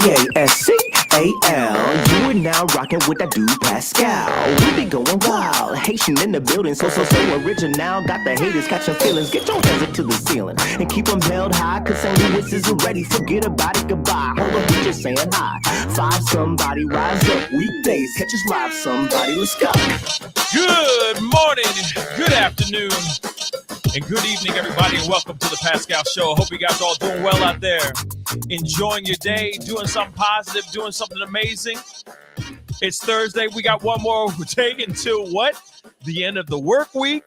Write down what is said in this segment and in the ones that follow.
Pascal. You are now rocking with that dude Pascal. We be going wild, Haitian in the building, so original. Got the haters catching feelings. Get your hands up to the ceiling and keep them held high, cause St. Louis is ready. Forget about it, goodbye. Hold up, we just saying hi. Five somebody, rise up. Weekdays, catch us live, somebody. Let's go. Good morning, good afternoon, and good evening, everybody, and welcome to the Pascal Show. I hope you guys are all doing well out there, enjoying your day, doing something positive, doing something amazing. It's Thursday. We got one more day until what? The end of the work week.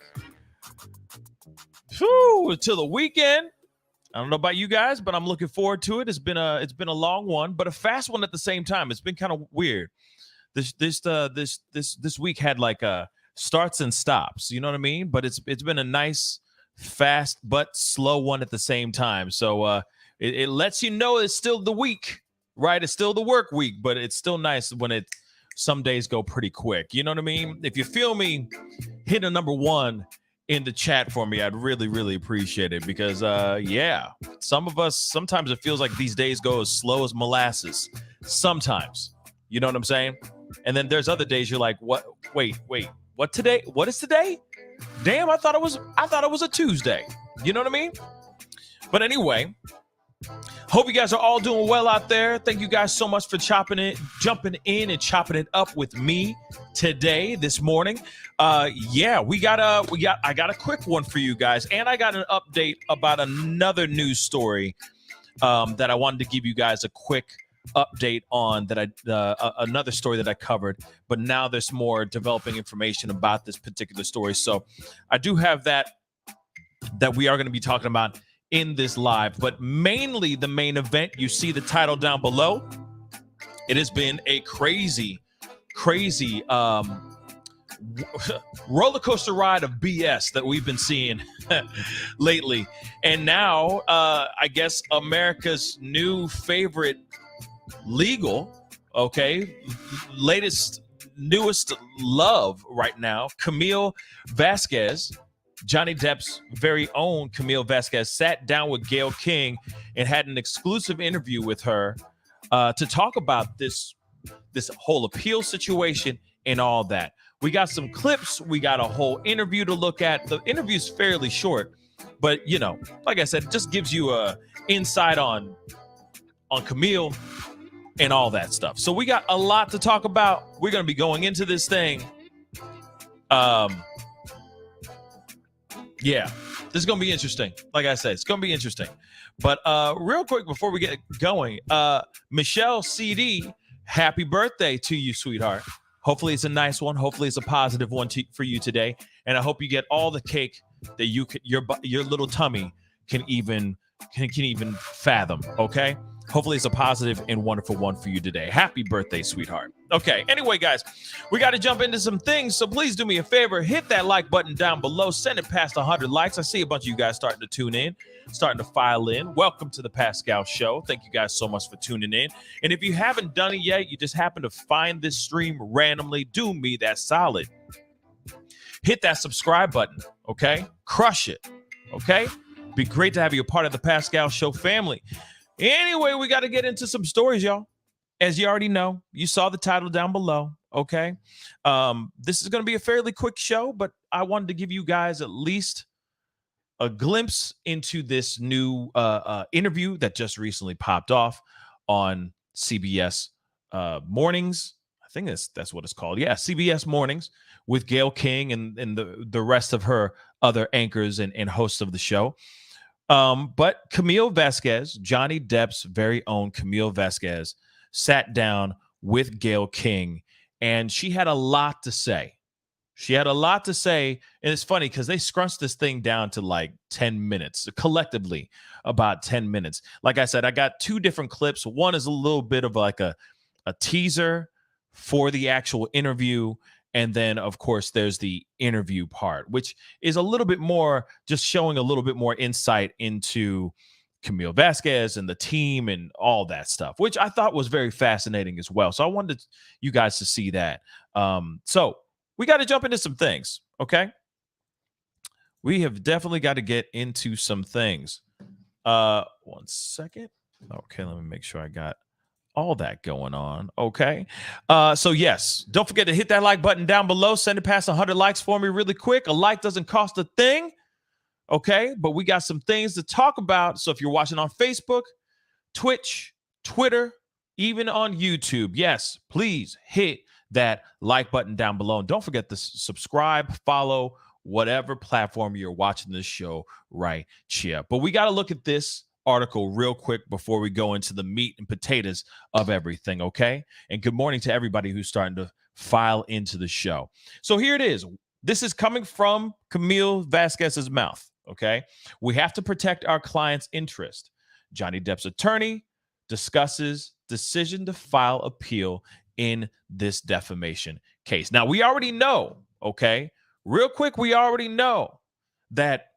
Whew, until the weekend. I don't know about you guys, but I'm looking forward to it. It's been a long one, but a fast one at the same time. It's been kind of weird. This week had like starts and stops. You know what I mean? But it's been a nice, fast but slow one at the same time. So it lets you know it's still the week, right? It's still the work week, but it's still nice when some days go pretty quick. You know what I mean? If you feel me, hit a number 1 in the chat for me. I'd really, really appreciate it because, yeah, some of us, sometimes it feels like these days go as slow as molasses. Sometimes, you know what I'm saying? And then there's other days you're like, what? Wait, what today? What is today? Damn, I thought it was a Tuesday. You know what I mean? But anyway, hope you guys are all doing well out there. Thank you guys so much for jumping in and chopping it up with me today, this morning. Yeah, I got a quick one for you guys, and I got an update about another news story that I wanted to give you guys a quick update on, that another story that I covered, but now there's more developing information about this particular story. So I do have that we are going to be talking about in this live, but mainly the main event. You see the title down below. It has been a crazy roller coaster ride of BS that we've been seeing lately. And now I guess America's new favorite legal, newest love right now, Camille Vasquez, Johnny Depp's very own Camille Vasquez, sat down with Gayle King and had an exclusive interview with her to talk about this whole appeal situation and all that. We got some clips. We got a whole interview to look at. The interview's fairly short, but you know, like I said, it just gives you a insight on Camille and all that stuff. So we got a lot to talk about. We're going to be going into this thing. Yeah, this is going to be interesting. Like I said, it's going to be interesting. But real quick before we get going, Michelle CD, happy birthday to you, sweetheart. Hopefully it's a nice one. Hopefully it's a positive one for you today. And I hope you get all the cake that your little tummy can even fathom, okay? Hopefully it's a positive and wonderful one for you today. Happy birthday, sweetheart. Okay, anyway, guys, we got to jump into some things, so please do me a favor. Hit that like button down below. Send it past 100 likes. I see a bunch of you guys starting to tune in, starting to file in. Welcome to the Pascal Show. Thank you guys so much for tuning in. And if you haven't done it yet, you just happen to find this stream randomly, do me that solid. Hit that subscribe button, okay? Crush it, okay? Be great to have you a part of the Pascal Show family. Anyway, we got to get into some stories, y'all. As you already know, you saw the title down below, okay? This is going to be a fairly quick show, but I wanted to give you guys at least a glimpse into this new interview that just recently popped off on CBS Mornings. I think that's what it's called. Yeah, CBS Mornings with Gayle King and the rest of her other anchors and hosts of the show. But Camille Vasquez, Johnny Depp's very own Camille Vasquez, sat down with Gayle King, and she had a lot to say. And it's funny because they scrunched this thing down to like 10 minutes, collectively about 10 minutes. Like I said, I got 2 different clips. One is a little bit of like a teaser for the actual interview. And then, of course, there's the interview part, which is a little bit more just showing a little bit more insight into Camille Vasquez and the team and all that stuff, which I thought was very fascinating as well. So I wanted you guys to see that. So we got to jump into some things, okay? We have definitely got to get into some things. 1 second. Okay, let me make sure I got all that going on. Okay. So yes, don't forget to hit that like button down below. Send it past 100 likes for me really quick. A like doesn't cost a thing. Okay. But we got some things to talk about. So if you're watching on Facebook, Twitch, Twitter, even on YouTube, yes, please hit that like button down below. And don't forget to subscribe, follow, whatever platform you're watching this show right here. But we got to look at this article real quick before we go into the meat and potatoes of everything, okay? And good morning to everybody who's starting to file into the show. So here it is. This is coming from Camille Vasquez's mouth, okay? We have to protect our client's interest. Johnny Depp's attorney discusses decision to file appeal in this defamation case. Now, we already know, okay? Real quick, we already know that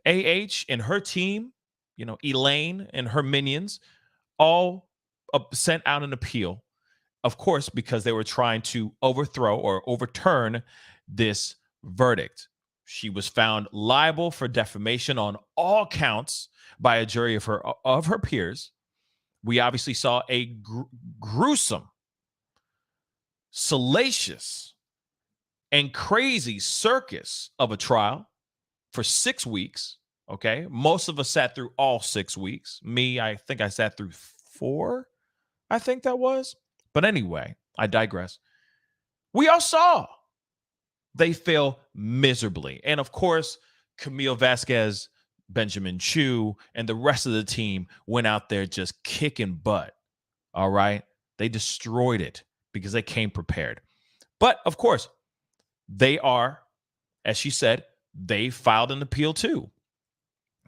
AH and her team, you know, Elaine and her minions, all sent out an appeal, of course, because they were trying to overthrow or overturn this verdict. She was found liable for defamation on all counts by a jury of her peers. We obviously saw a gruesome, salacious, and crazy circus of a trial for 6 weeks. Okay. Most of us sat through all 6 weeks. Me, I think I sat through 4. I think that was. But anyway, I digress. We all saw they fail miserably. And of course, Camille Vasquez, Benjamin Chu, and the rest of the team went out there just kicking butt. All right. They destroyed it because they came prepared. But of course, they are, as she said, they filed an appeal too,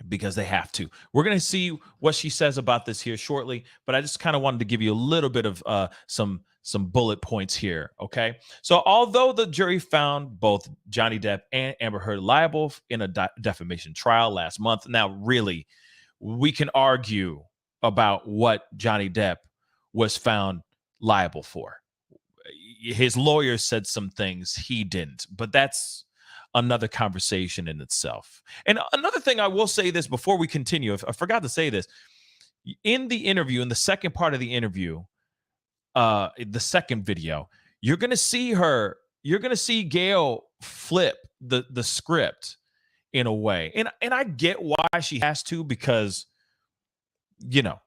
because they have to. We're going to see what she says about this here shortly, but I just kind of wanted to give you a little bit of some bullet points here, okay? So although the jury found both Johnny Depp and Amber Heard liable in a defamation trial last month, now really, we can argue about what Johnny Depp was found liable for. His lawyer said some things he didn't, but that's another conversation in itself. And another thing I will say this before we continue, I forgot to say this. In the interview, in the second part of the interview, the second video, you're going to see Gayle flip the script in a way. And I get why she has to, because, you know,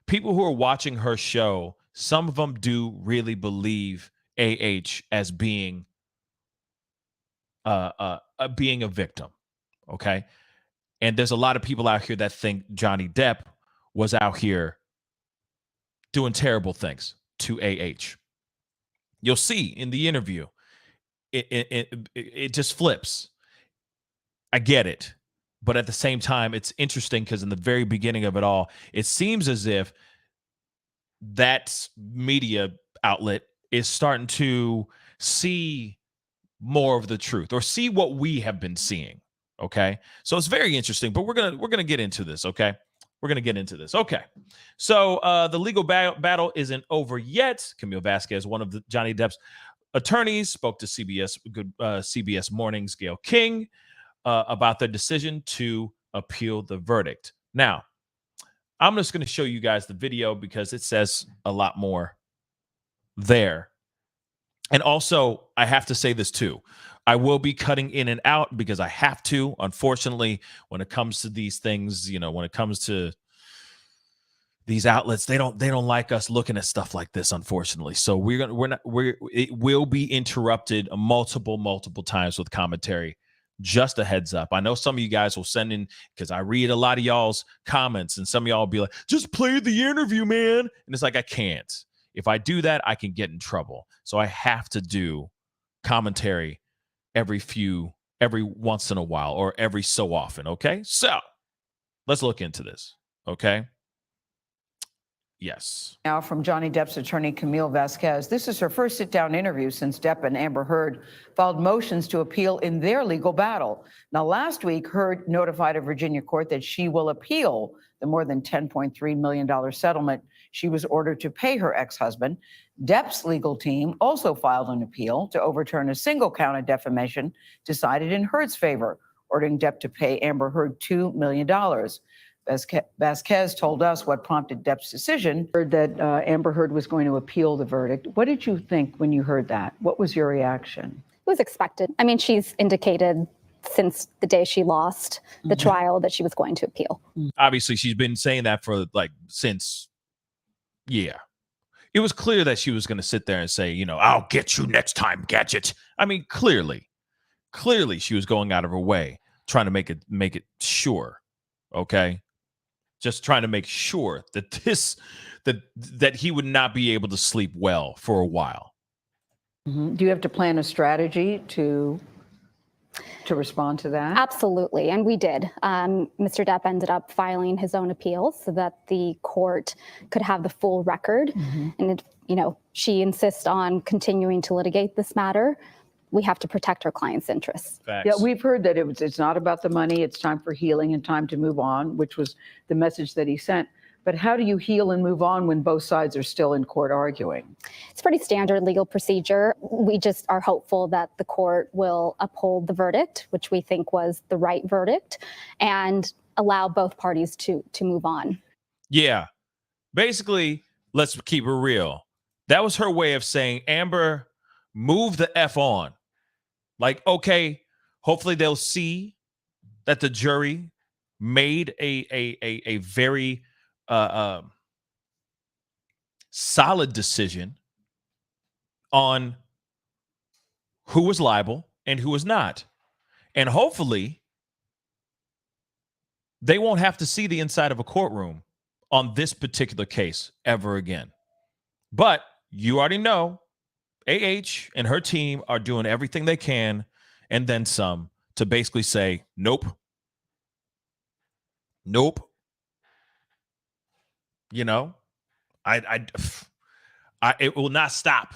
people who are watching her show, some of them do really believe AH as being a victim, okay? And there's a lot of people out here that think Johnny Depp was out here doing terrible things to AH. You'll see in the interview, it just flips. I get it. But at the same time, it's interesting because in the very beginning of it all, it seems as if that media outlet is starting to see more of the truth, or see what we have been seeing. Okay. So it's very interesting, but we're going to get into this. Okay. We're going to get into this. Okay. So the legal battle isn't over yet. Camille Vasquez, one of Johnny Depp's attorneys, spoke to CBS Morning's Gayle King about their decision to appeal the verdict. Now, I'm just going to show you guys the video because it says a lot more there. And also, I have to say this too. I will be cutting in and out because I have to. Unfortunately, when it comes to these things, you know, when it comes to these outlets, they don't like us looking at stuff like this, unfortunately. So it will be interrupted multiple times with commentary. Just a heads up. I know some of you guys will send in, because I read a lot of y'all's comments, and some of y'all will be like, just play the interview, man. And it's like, I can't. If I do that, I can get in trouble. So I have to do commentary every once in a while, or every so often. Okay. So let's look into this. Okay. Yes. Now from Johnny Depp's attorney, Camille Vasquez. This is her first sit-down interview since Depp and Amber Heard filed motions to appeal in their legal battle. Now, last week, Heard notified a Virginia court that she will appeal the more than $10.3 million settlement she was ordered to pay her ex-husband. Depp's legal team also filed an appeal to overturn a single count of defamation decided in Heard's favor, ordering Depp to pay Amber Heard $2 million. Vasquez told us what prompted Depp's decision. Heard that Amber Heard was going to appeal the verdict. What did you think when you heard that? What was your reaction? It was expected. I mean, she's indicated since the day she lost the trial that she was going to appeal. Obviously, she's been saying that for since, yeah. It was clear that she was going to sit there and say, I'll get you next time, Gadget. I mean, clearly she was going out of her way trying to make it sure, okay? Just trying to make sure that that he would not be able to sleep well for a while. Do you have to plan a strategy to respond to that? Absolutely, and we did. Mr. Depp ended up filing his own appeal so that the court could have the full record. And she insists on continuing to litigate this matter. We have to protect our client's interests. Facts. Yeah, we've heard that it's not about the money. It's time for healing and time to move on, which was the message that he sent. But how do you heal and move on when both sides are still in court arguing? It's pretty standard legal procedure. We just are hopeful that the court will uphold the verdict, which we think was the right verdict, and allow both parties to move on. Yeah. Basically, let's keep it real. That was her way of saying, Amber, move the F on. Like, okay, hopefully they'll see that the jury made a very solid decision on who was liable and who was not. And hopefully they won't have to see the inside of a courtroom on this particular case ever again. But you already know AH and her team are doing everything they can and then some to basically say, nope. It will not stop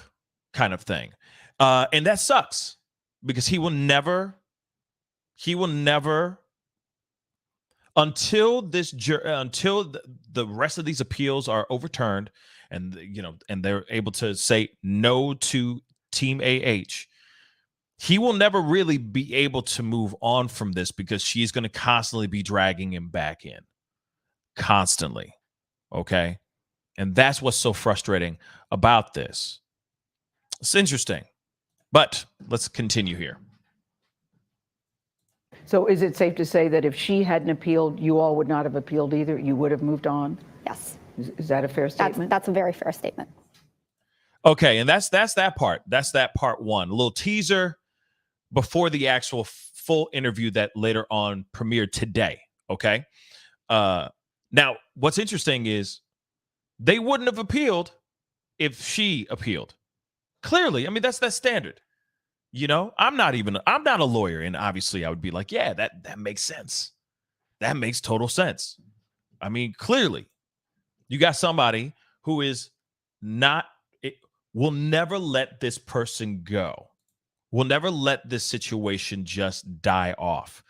kind of thing. And that sucks because he will never, until the rest of these appeals are overturned and, and they're able to say no to Team AH, he will never really be able to move on from this because she's going to constantly be dragging him back in. Constantly. Okay? And that's what's so frustrating about this. It's interesting. But let's continue here. So is it safe to say that if she hadn't appealed, you all would not have appealed either? You would have moved on? Yes. Is that a fair statement? That's a very fair statement. Okay, and that's that part. That's that part one. A little teaser before the actual full interview that later on premiered today. Okay. Now, what's interesting is they wouldn't have appealed if she appealed. Clearly, I mean, that's standard. I'm not a lawyer, and obviously I would be like, yeah, that makes sense. That makes total sense. I mean, clearly, you got somebody who will never let this person go. Will never let this situation just die off.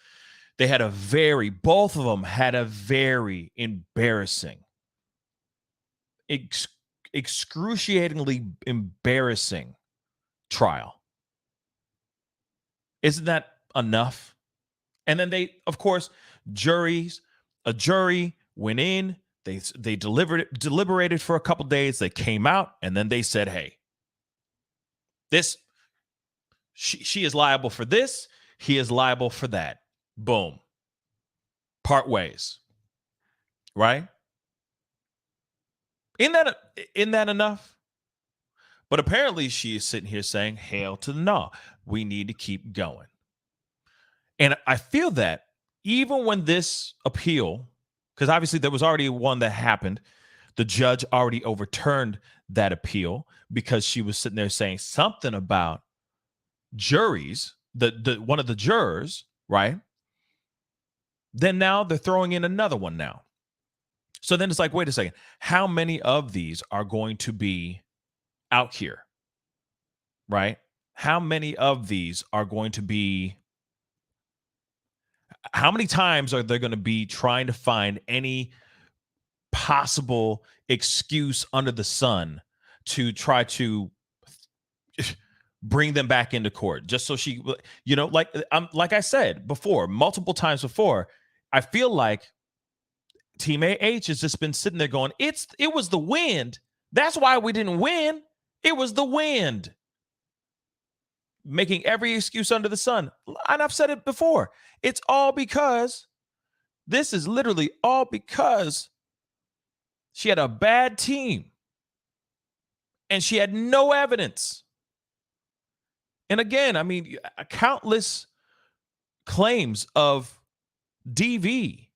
Both of them had a very embarrassing, excruciatingly embarrassing trial. Isn't that enough? And then a jury went in, they deliberated for a couple days, they came out, and then they said, hey, she is liable for this, he is liable for that. Boom. Part ways. Right? Isn't that enough? But apparently she is sitting here saying, hail to the no. We need to keep going. And I feel that even when this appeal, because obviously there was already one that happened, the judge already overturned that appeal because she was sitting there saying something about juries, the one of the jurors, right? Then now they're throwing in another one now. So then it's like, wait a second, how many of these are going to be out here, right? How many of these are going to be, how many times are they going to be trying to find any possible excuse under the sun to try to bring them back into court just so she, like I said before, multiple times before, I feel like Team AH has just been sitting there going, it was the wind. That's why we didn't win. It was the wind. Making every excuse under the sun. And I've said it before. It's all because, this is literally all because she had a bad team. And she had no evidence. And again, I mean, countless claims of DV,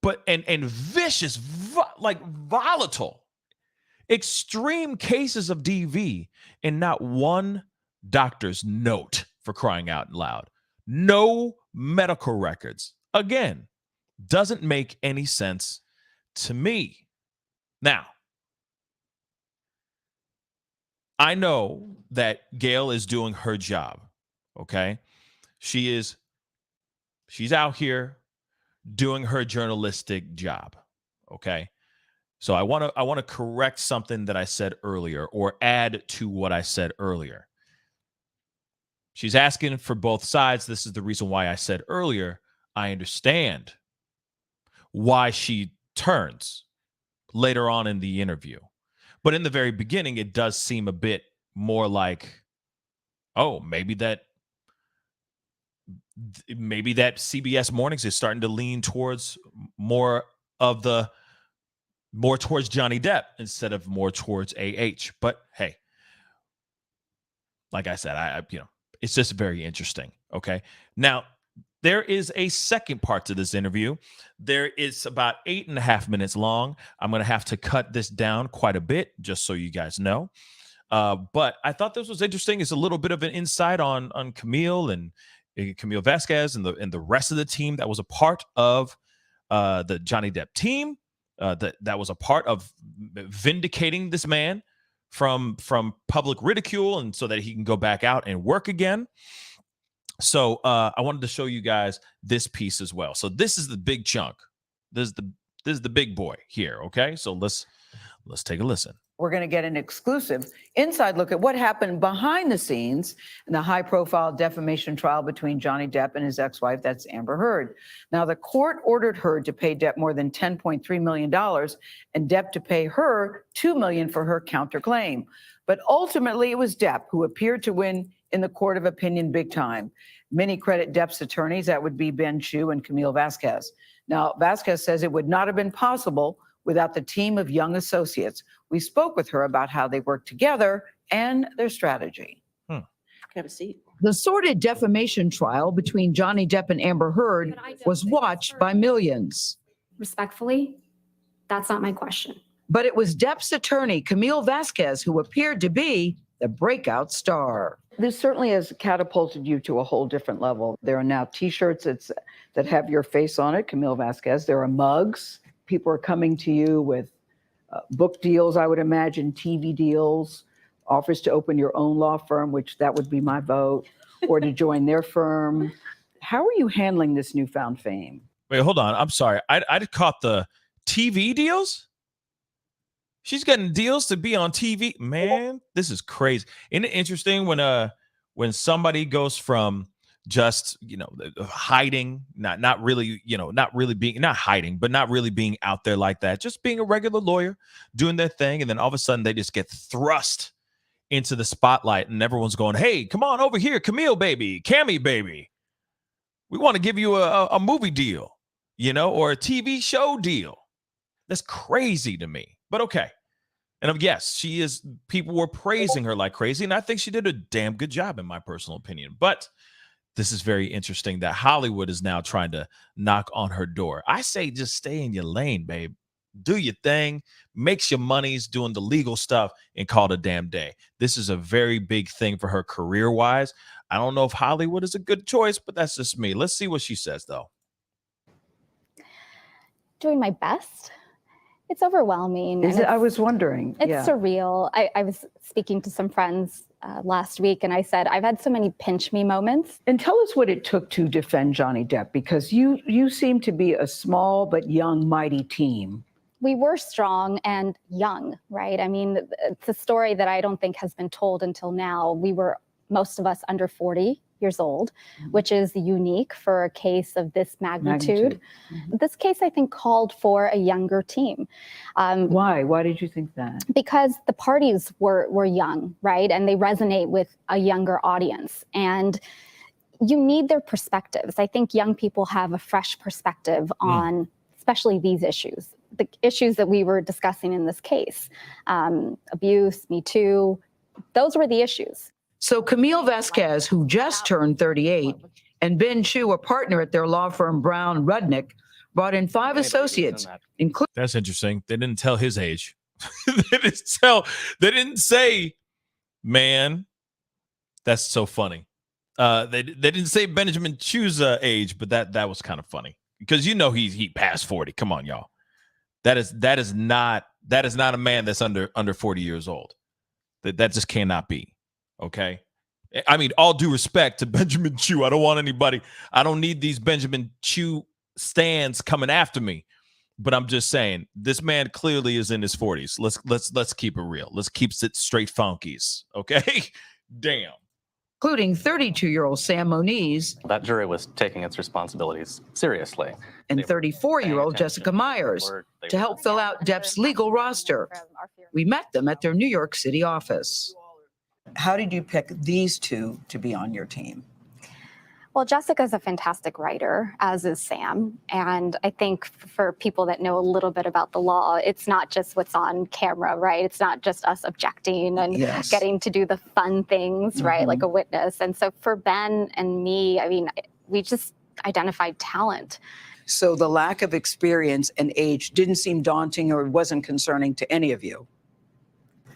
but and vicious, volatile, extreme cases of DV, and not one doctor's note, for crying out loud. No medical records. Again, doesn't make any sense to me. Now, I know that Gayle is doing her job, okay? She's out here doing her journalistic job, okay? So I want to correct something that I said earlier, or add to what I said earlier. She's asking for both sides. This is the reason why I said earlier, I understand why she turns later on in the interview. But in the very beginning, it does seem a bit more like, oh, maybe that CBS Mornings is starting to lean towards more towards Johnny Depp instead of more towards AH. But hey, like I said, I it's just very interesting. Okay. Now, there is a second part to this interview. There is about 8.5 minutes long. I'm going to have to cut this down quite a bit, just so you guys know. But I thought this was interesting. It's a little bit of an insight on Camille and Camille Vasquez and the rest of the team that was a part of the Johnny Depp team. That was a part of vindicating this man from public ridicule, and so that he can go back out and work again. So I wanted to show you guys this piece as well. So this is the big chunk. This is the big boy here. Okay, so let's take a listen. We're going to get an exclusive inside look at what happened behind the scenes in the high-profile defamation trial between Johnny Depp and his ex-wife, that's Amber Heard. Now, the court ordered Heard to pay Depp more than $10.3 million and Depp to pay her $2 million for her counterclaim. But ultimately, it was Depp who appeared to win in the court of opinion big time. Many credit Depp's attorneys, that would be Ben Chu and Camille Vasquez. Now, Vasquez says it would not have been possible without the team of young associates. We spoke with her about how they work together and their strategy. Have a seat. The sordid defamation trial between Johnny Depp and Amber Heard was watched by millions. Respectfully, that's not my question. But it was Depp's attorney, Camille Vasquez, who appeared to be the breakout star. This certainly has catapulted you to a whole different level. There are now T-shirts that have your face on it, Camille Vasquez. There are mugs. People are coming to you with book deals, I would imagine, TV deals, offers to open your own law firm, which that would be my vote, or to join their firm. How are you handling this newfound fame? Wait, hold on. I'm sorry. I caught the TV deals. She's getting deals to be on TV. Man, this is crazy. Isn't it interesting when somebody goes from just, hiding, not really being out there like that, just being a regular lawyer, doing their thing, and then all of a sudden they just get thrust into the spotlight and everyone's going, hey, come on over here, Camille baby, Cammy baby. We want to give you a movie deal, or a TV show deal. That's crazy to me. But okay. And yes, people were praising her like crazy, and I think she did a damn good job in my personal opinion. But this is very interesting that Hollywood is now trying to knock on her door. I say just stay in your lane, babe. Do your thing, makes your monies doing the legal stuff, and call it a damn day. This is a very big thing for her career-wise. I don't know if Hollywood is a good choice, but that's just me. Let's see what she says, though. Doing my best. It's overwhelming. Is it? I was wondering. It's surreal. I was speaking to some friends last week, and I said, I've had so many pinch me moments. And tell us what it took to defend Johnny Depp, because you seem to be a small but young, mighty team. We were strong and young, right? I mean, it's a story that I don't think has been told until now. We were, most of us, under 40 years old, which is unique for a case of this magnitude. This case, I think, called for a younger team. Why? Why did you think that? Because the parties were young, right? And they resonate with a younger audience. And you need their perspectives. I think young people have a fresh perspective on especially these issues, the issues that we were discussing in this case. Abuse, Me Too, those were the issues. So Camille Vasquez, who just turned 38, and Ben Chu, a partner at their law firm Brown Rudnick, brought in 5 associates, including... That's interesting. They didn't tell his age. They didn't say, man, that's so funny. They didn't say Benjamin Chu's age, but that was kind of funny because he passed 40. Come on, y'all. That is not a man that's under 40 years old. That just cannot be. Okay. I mean, all due respect to Benjamin Chu. I don't need these Benjamin Chu stands coming after me. But I'm just saying, this man clearly is in his 40s. Let's keep it real. Let's keep it straight funkies. Okay. Damn. Including 32-year-old Sam Moniz. That jury was taking its responsibilities seriously. And 34-year-old Jessica Myers to help fill out Depp's legal roster. We met them at their New York City office. How did you pick these two to be on your team? Well, Jessica's a fantastic writer, as is Sam. And I think for people that know a little bit about the law, it's not just what's on camera, right? It's not just us objecting and getting to do the fun things, right? Like a witness. And so for Ben and me, I mean, we just identified talent. So the lack of experience and age didn't seem daunting or wasn't concerning to any of you?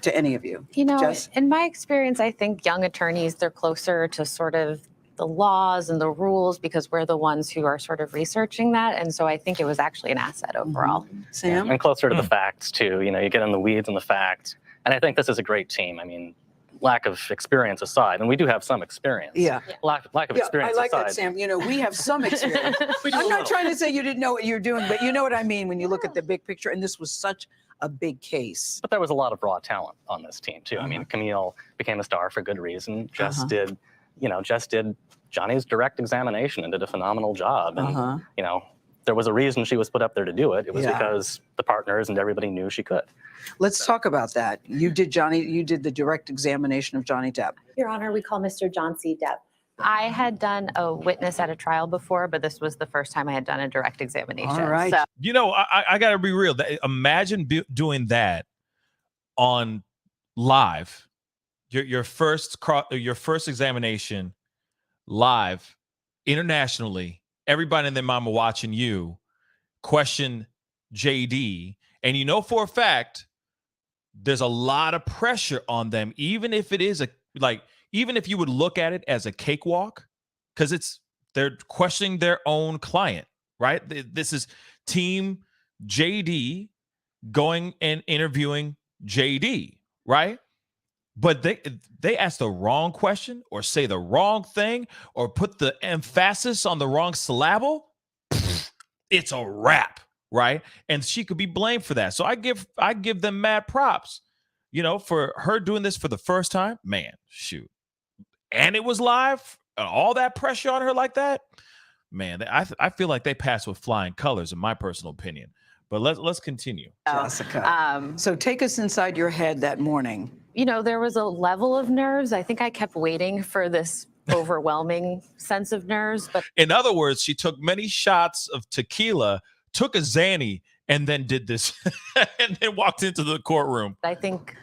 You know, in my experience, I think young attorneys, they're closer to sort of the laws and the rules because we're the ones who are sort of researching that. And so I think it was actually an asset overall. Sam? And closer to the facts too. You get in the weeds and the facts. And I think this is a great team. I mean, lack of experience aside, and we do have some experience. Yeah. Lack of experience I like aside. that, Sam. We have some experience. I'm not trying to say you didn't know what you're doing, but you know what I mean when you look at the big picture. And this was such a big case. But there was a lot of raw talent on this team too. I mean, Camille became a star for good reason. Jess did Johnny's direct examination and did a phenomenal job. And, there was a reason she was put up there to do it. It was because the partners and everybody knew she could. Let's talk about that. You did the direct examination of Johnny Depp. Your Honor, we call Mr. John C. Depp. I had done a witness at a trial before, but this was the first time I had done a direct examination. All right. So, I got to be real. Imagine doing that on live. Your first examination live internationally. Everybody and their mama watching you question JD, and for a fact there's a lot of pressure on them, even if it is even if you would look at it as a cakewalk, because they're questioning their own client, right? This is team JD going and interviewing JD, right? But they ask the wrong question or say the wrong thing or put the emphasis on the wrong syllable, it's a wrap, right? And she could be blamed for that. So I give them mad props, for her doing this for the first time. Man, shoot. And it was live, all that pressure on her like that. Man, I feel like they passed with flying colors, in my personal opinion. But let's continue. Jessica. So take us inside your head that morning. there was a level of nerves. I think I kept waiting for this overwhelming sense of nerves. But in other words, she took many shots of tequila, took a Xanny, and then did this and then walked into the courtroom. I think,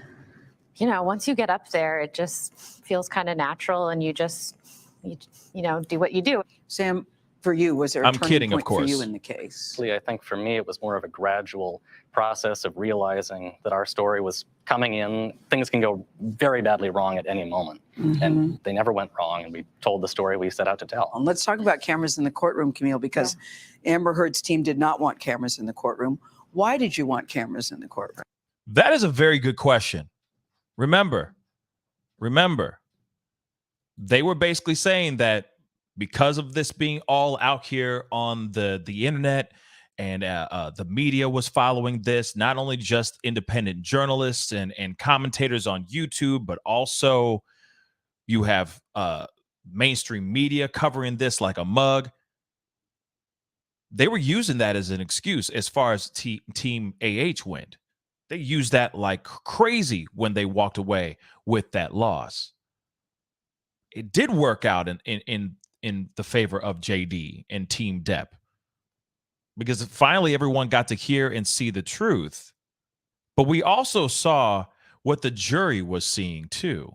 once you get up there, it just feels kind of natural and you just, do what you do. Sam, for you, was there a I'm turning kidding, point of course. for you in the case? I think for me, it was more of a gradual process of realizing that our story was coming in. Things can go very badly wrong at any moment. And they never went wrong. And we told the story we set out to tell. And let's talk about cameras in the courtroom, Camille, because Amber Heard's team did not want cameras in the courtroom. Why did you want cameras in the courtroom? That is a very good question. Remember, they were basically saying that because of this being all out here on the internet and the media was following this, not only just independent journalists and commentators on YouTube, but also you have mainstream media covering this like a mug. They were using that as an excuse as far as Team AH went. They used that like crazy when they walked away with that loss. It did work out in the favor of JD and Team Depp, because finally everyone got to hear and see the truth. But we also saw what the jury was seeing too.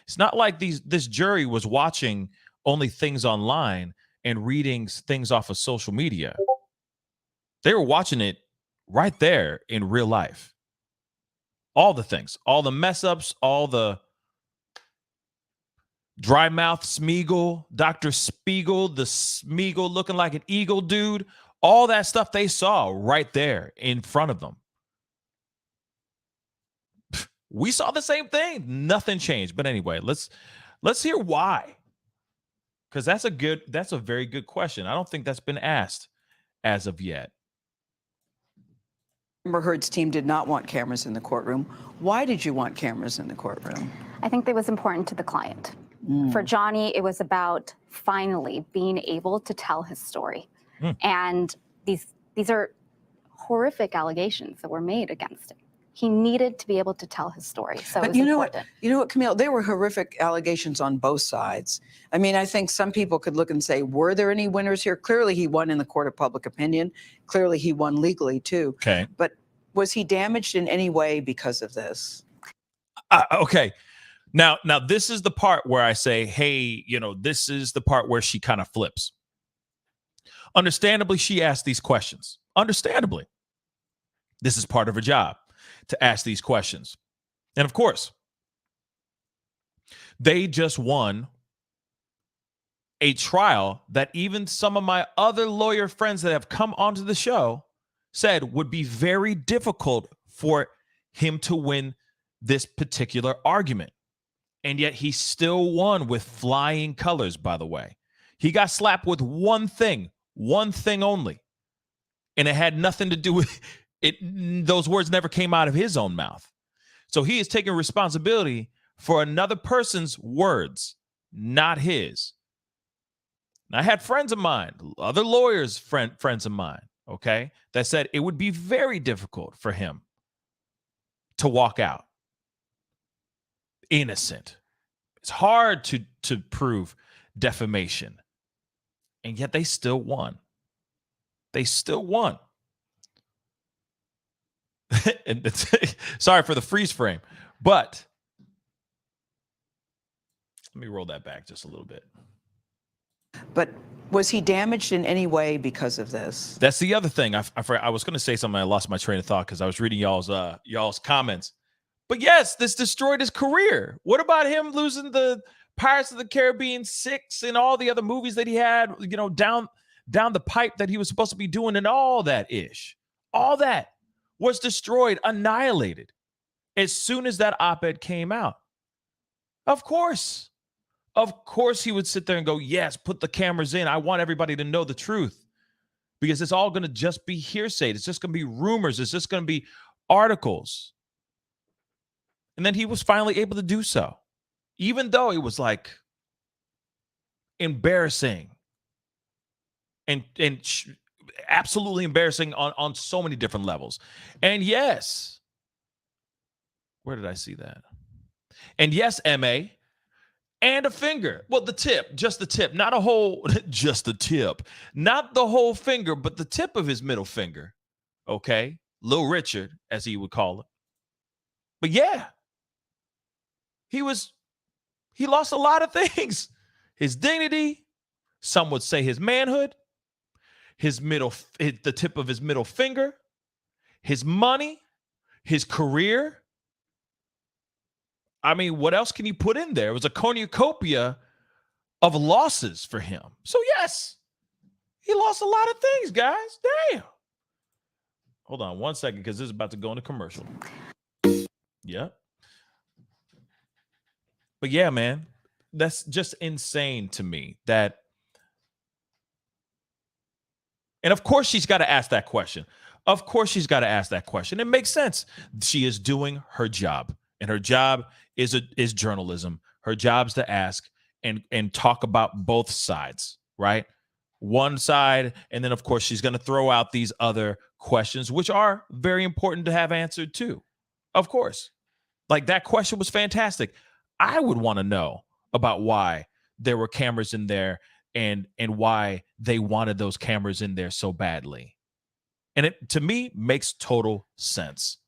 It's not like this jury was watching only things online and reading things off of social media. They were watching it right there in real life. All the things, all the mess ups, all the dry mouth Smeagol, Dr. Spiegel, the Smeagol looking like an eagle dude, all that stuff they saw right there in front of them. We saw the same thing. Nothing changed. But anyway, let's hear why. Because that's a very good question. I don't think that's been asked as of yet. Amber Heard's team did not want cameras in the courtroom. Why did you want cameras in the courtroom? I think that was important to the client. For Johnny, it was about finally being able to tell his story. And these are horrific allegations that were made against him. He needed to be able to tell his story. So it was important. You know what, Camille? There were horrific allegations on both sides. I mean, I think some people could look and say, were there any winners here? Clearly, he won in the court of public opinion. Clearly, he won legally, too. Okay. But was he damaged in any way because of this? Okay. Now, this is the part where I say, hey, this is the part where she kind of flips. Understandably, she asked these questions. Understandably. This is part of her job, to ask these questions. And of course, they just won a trial that even some of my other lawyer friends that have come onto the show said would be very difficult for him to win this particular argument. And yet he still won with flying colors, by the way. He got slapped with one thing only. And it had nothing to do with it. Those words never came out of his own mouth. So he is taking responsibility for another person's words, not his. And I had friends of mine, other lawyers, friends of mine, okay, that said it would be very difficult for him to walk out innocent. It's hard to prove defamation. And yet they still won. They still won. And sorry for the freeze frame, but let me roll that back just a little bit. But was he damaged in any way because of this? That's the other thing. I was going to say something. I lost my train of thought because I was reading y'all's comments. But yes, this destroyed his career. What about him losing the Pirates of the Caribbean 6 and all the other movies that he had, down the pipe that he was supposed to be doing, and all that ish? All that was destroyed, annihilated as soon as that op-ed came out. Of course he would sit there and go, yes, put the cameras in. I want everybody to know the truth, because it's all going to just be hearsay. It's just going to be rumors. It's just going to be articles. And then he was finally able to do so, even though it was like embarrassing and absolutely embarrassing on so many different levels. And yes, where did I see that? And yes, MA, and a finger. Well, the tip, just the tip, not a whole, just the tip, not the whole finger, but the tip of his middle finger. Okay. Lil Richard, as he would call it. But yeah, he lost a lot of things. His dignity, some would say his manhood, the tip of his middle finger, his money, his career. I mean, what else can you put in there? It was a cornucopia of losses for him. So yes, he lost a lot of things, guys. Damn. Hold on 1 second, because this is about to go into commercial. Yeah. But yeah, man, that's just insane to me that. And of course, she's got to ask that question. Of course, she's got to ask that question. It makes sense. She is doing her job, and her job is journalism. Her job's to ask and talk about both sides, right? One side, and then of course she's going to throw out these other questions, which are very important to have answered too. Of course. Like that question was fantastic. I would want to know about why there were cameras in there and why they wanted those cameras in there so badly. And it, to me, makes total sense.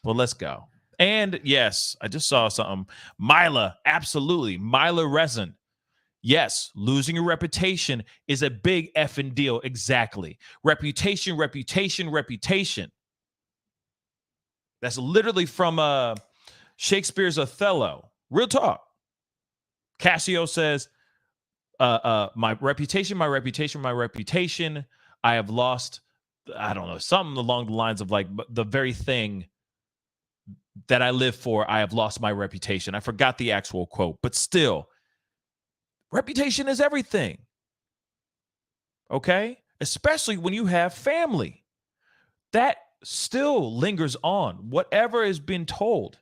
Well, let's go. And yes, I just saw something. Mila, absolutely. Mila Resin. Yes, losing your reputation is a big effing deal. Exactly. Reputation, reputation, reputation. That's literally from Shakespeare's Othello. Real talk. Cassio says, my reputation, my reputation, my reputation. I have lost, I don't know, something along the lines of like the very thing that I live for. I have lost my reputation. I forgot the actual quote, but still, reputation is everything. Okay? Especially when you have family. That still lingers on. Whatever has been told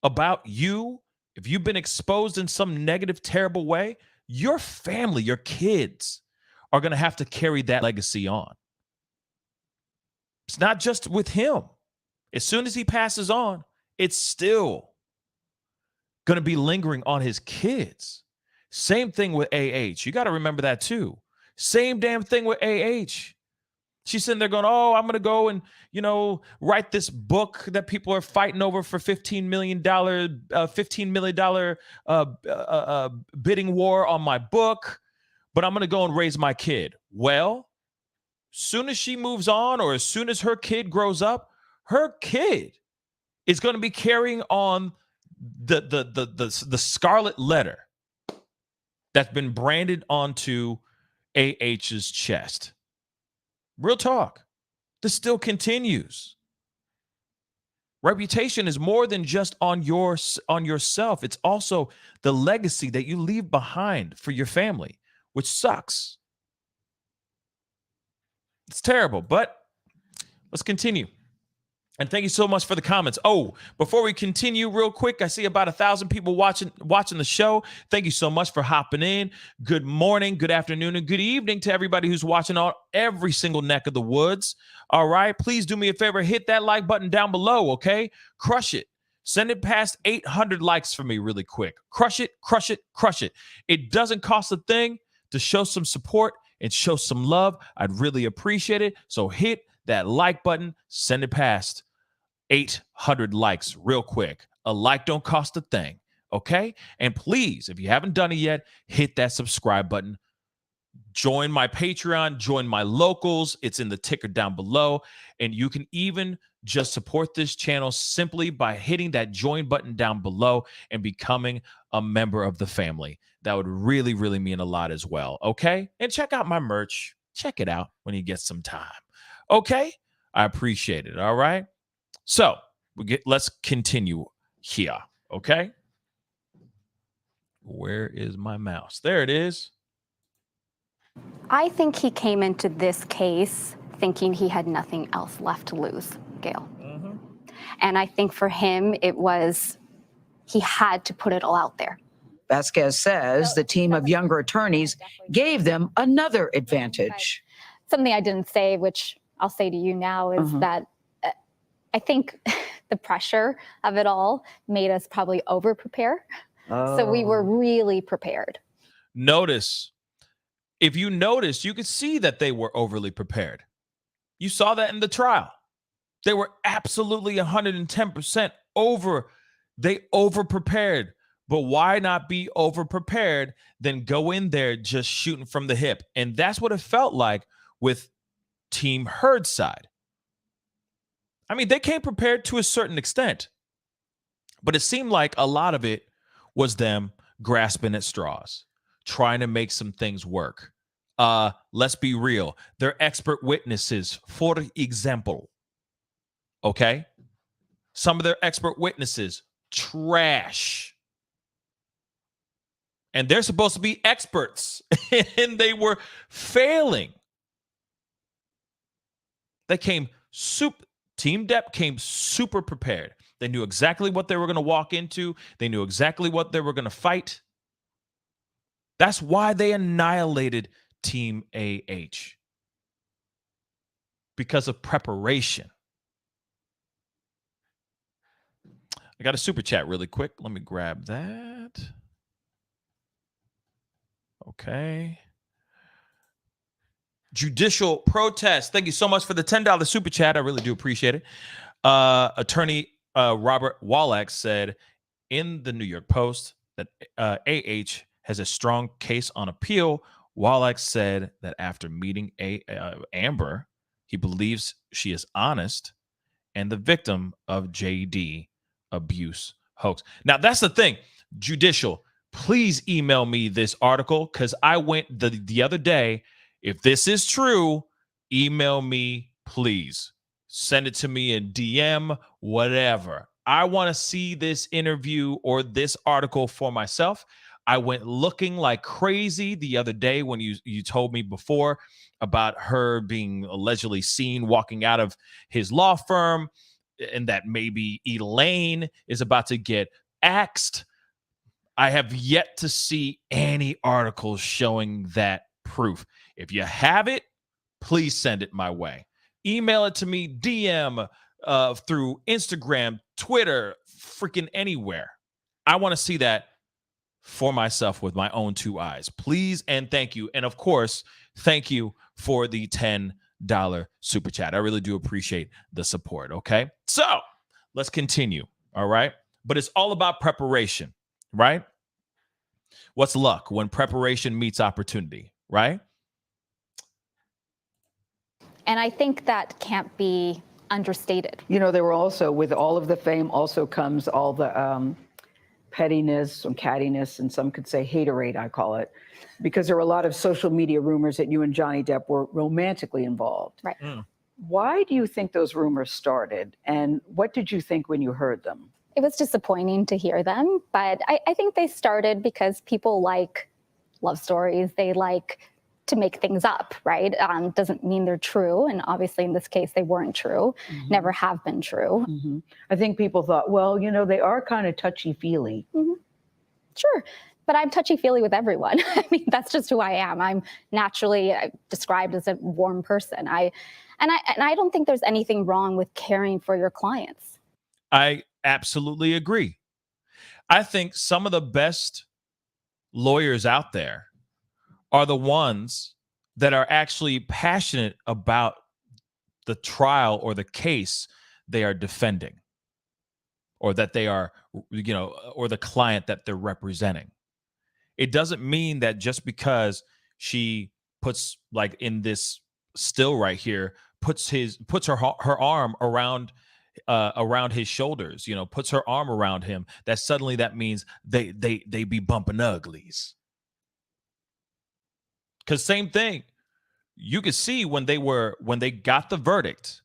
about you, if you've been exposed in some negative, terrible way, your family, your kids are going to have to carry that legacy on. It's not just with him. As soon as he passes on, it's still going to be lingering on his kids. Same thing with AH. You got to remember that too. Same damn thing with AH. She's sitting there going, oh, I'm going to go and, write this book that people are fighting over for $15 million bidding war on my book, but I'm going to go and raise my kid. Well, soon as she moves on or as soon as her kid grows up, her kid is going to be carrying on the scarlet letter that's been branded onto AH's chest. Real talk. This still continues. Reputation is more than just on yourself. It's also the legacy that you leave behind for your family, which sucks. It's terrible, but let's continue. And thank you so much for the comments. Oh, before we continue real quick, I see about 1,000 people watching the show. Thank you so much for hopping in. Good morning, good afternoon, and good evening to everybody who's watching on every single neck of the woods. All right, please do me a favor. Hit that like button down below, okay? Crush it. Send it past 800 likes for me really quick. Crush it, crush it, crush it. It doesn't cost a thing to show some support and show some love. I'd really appreciate it. So hit that like button, send it past 800 likes real quick. A like don't cost a thing, okay? And please, if you haven't done it yet, hit that subscribe button. Join my Patreon, join my locals. It's in the ticker down below. And you can even just support this channel simply by hitting that join button down below and becoming a member of the family. That would really, really mean a lot as well, okay? And check out my merch. Check it out when you get some time, okay? I appreciate it, all right? So let's continue here, okay? Where is my mouse? There it is. I think he came into this case thinking he had nothing else left to lose, Gayle. Mm-hmm. And I think for him, he had to put it all out there. Vasquez says the team of younger attorneys gave them another advantage. Something I didn't say, which I'll say to you now, is that I think the pressure of it all made us probably over-prepare. Oh. So we were really prepared. If you notice, you could see that they were overly prepared. You saw that in the trial. They were absolutely 110% over. They over-prepared. But why not be over-prepared than go in there just shooting from the hip? And that's what it felt like with Team Heard's side. I mean, they came prepared to a certain extent, but it seemed like a lot of it was them grasping at straws, trying to make some things work. Let's be real. They're expert witnesses, for example. Okay? Some of their expert witnesses, trash. And they're supposed to be experts, and they were failing. Team Depp came super prepared. They knew exactly what they were going to walk into. They knew exactly what they were going to fight. That's why they annihilated Team AH. Because of preparation. I got a super chat really quick. Let me grab that. Okay. Judicial protest. Thank you so much for the $10 super chat. I really do appreciate it. Attorney Robert Wallach said in the New York Post that AH has a strong case on appeal. Wallach said that after meeting Amber, he believes she is honest and the victim of JD abuse hoax. Now, that's the thing. Judicial, please email me this article because I went the other day. If this is true, email me, please. Send it to me in DM, whatever. I want to see this interview or this article for myself. I went looking like crazy the other day when you told me before about her being allegedly seen walking out of his law firm and that maybe Elaine is about to get axed. I have yet to see any articles showing that proof. If you have it, please send it my way. Email it to me, DM, through Instagram, Twitter, freaking anywhere. I want to see that for myself with my own two eyes. Please and thank you. And of course, thank you for the $10 super chat. I really do appreciate the support, okay? So let's continue, all right? But it's all about preparation, right? What's luck when preparation meets opportunity, right? And I think that can't be understated. You know, there were also, with all of the fame, also comes all the pettiness and cattiness, and some could say haterade, I call it, because there were a lot of social media rumors that you and Johnny Depp were romantically involved. Right. Why do you think those rumors started, and what did you think when you heard them? It was disappointing to hear them, but I think they started because people like love stories. They like to make things up, right? Doesn't mean they're true. And obviously in this case, they weren't true, never have been true. I think people thought, well, you know, they are kind of touchy-feely. Sure. But I'm touchy-feely with everyone. I mean, that's just who I am. I'm naturally described as a warm person. I don't think there's anything wrong with caring for your clients. I absolutely agree. I think some of the best lawyers out there are the ones that are actually passionate about the trial or the case they are defending, or that they are, you know, or the client that they're representing. It doesn't mean that just because she puts, like in this still right here, puts her arm around his shoulders, you know, puts her arm around him, that suddenly that means they be bumping uglies. Because same thing, you could see when they got the verdict,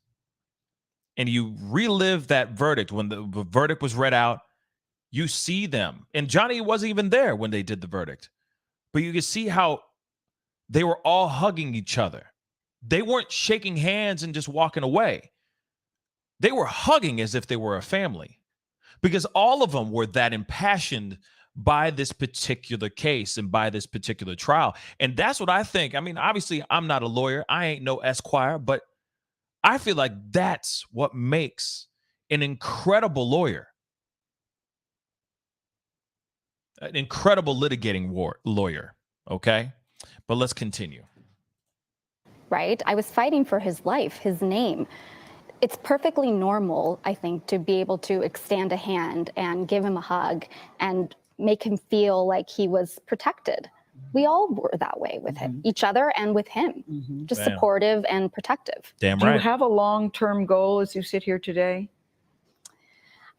and you relive that verdict when the verdict was read out, you see them, and Johnny wasn't even there when they did the verdict, but you could see how they were all hugging each other. They weren't shaking hands and just walking away. They were hugging as if they were a family, because all of them were that impassioned by this particular case and by this particular trial. And that's what I think. I mean, obviously, I'm not a lawyer. I ain't no Esquire, but I feel like that's what makes an incredible lawyer, an incredible litigating lawyer. Okay, but let's continue. Right? I was fighting for his life, his name. It's perfectly normal, I think, to be able to extend a hand and give him a hug and make him feel like he was protected. We all were that way with him, each other and with him, just supportive and protective. Damn right. Do you have a long-term goal as you sit here today?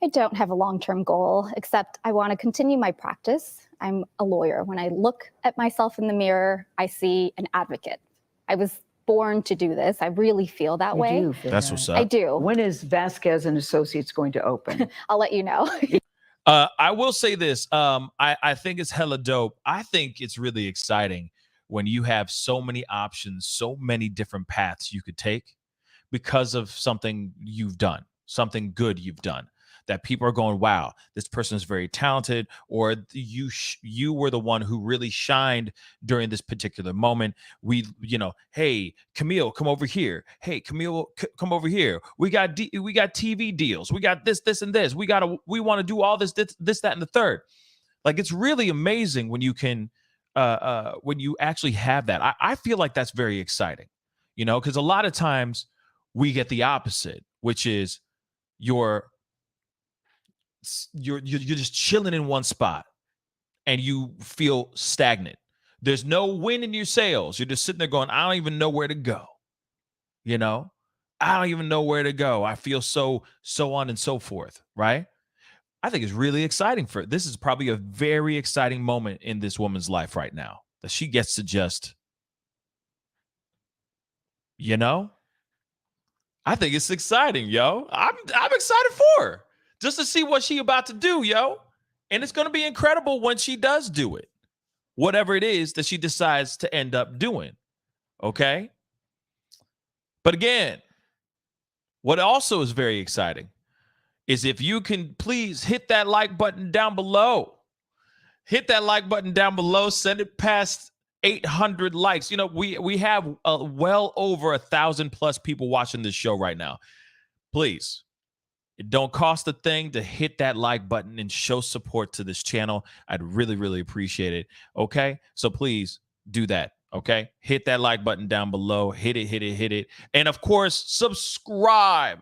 I don't have a long-term goal, except I want to continue my practice. I'm a lawyer. When I look at myself in the mirror, I see an advocate. I was born to do this. I really feel that way. That's what's up. I do. When is Vasquez and Associates going to open? I'll let you know. I will say this. I think it's hella dope. I think it's really exciting when you have so many options, so many different paths you could take because of something you've done, something good you've done. that people are going, wow, this person is very talented, or you were the one who really shined during this particular moment. We, hey, Camille, come over here. Hey, Camille, come over here. We got TV deals. We got this, and this. We want to do all this, that, and the third. Like, it's really amazing when you can, when you actually have that. I feel like that's very exciting, because a lot of times we get the opposite, which is you're just chilling in one spot and you feel stagnant. There's no wind in your sails. You're just sitting there going, I don't even know where to go. I don't even know where to go. I feel so on and so forth. Right. I think it's really exciting this is probably a very exciting moment in this woman's life right now, that she gets to just, I think it's exciting, yo. I'm excited for her just to see what she about to do, yo. And it's going to be incredible when she does do it, whatever it is that she decides to end up doing. Okay. But again, what also is very exciting is if you can please hit that like button down below. Hit that like button down below. Send it past 800 likes. We have well over 1,000+ people watching this show right now. Please, it don't cost a thing to hit that like button and show support to this channel. I'd really, really appreciate it. Okay, so please do that. Okay, hit that like button down below. Hit it. And of course, subscribe.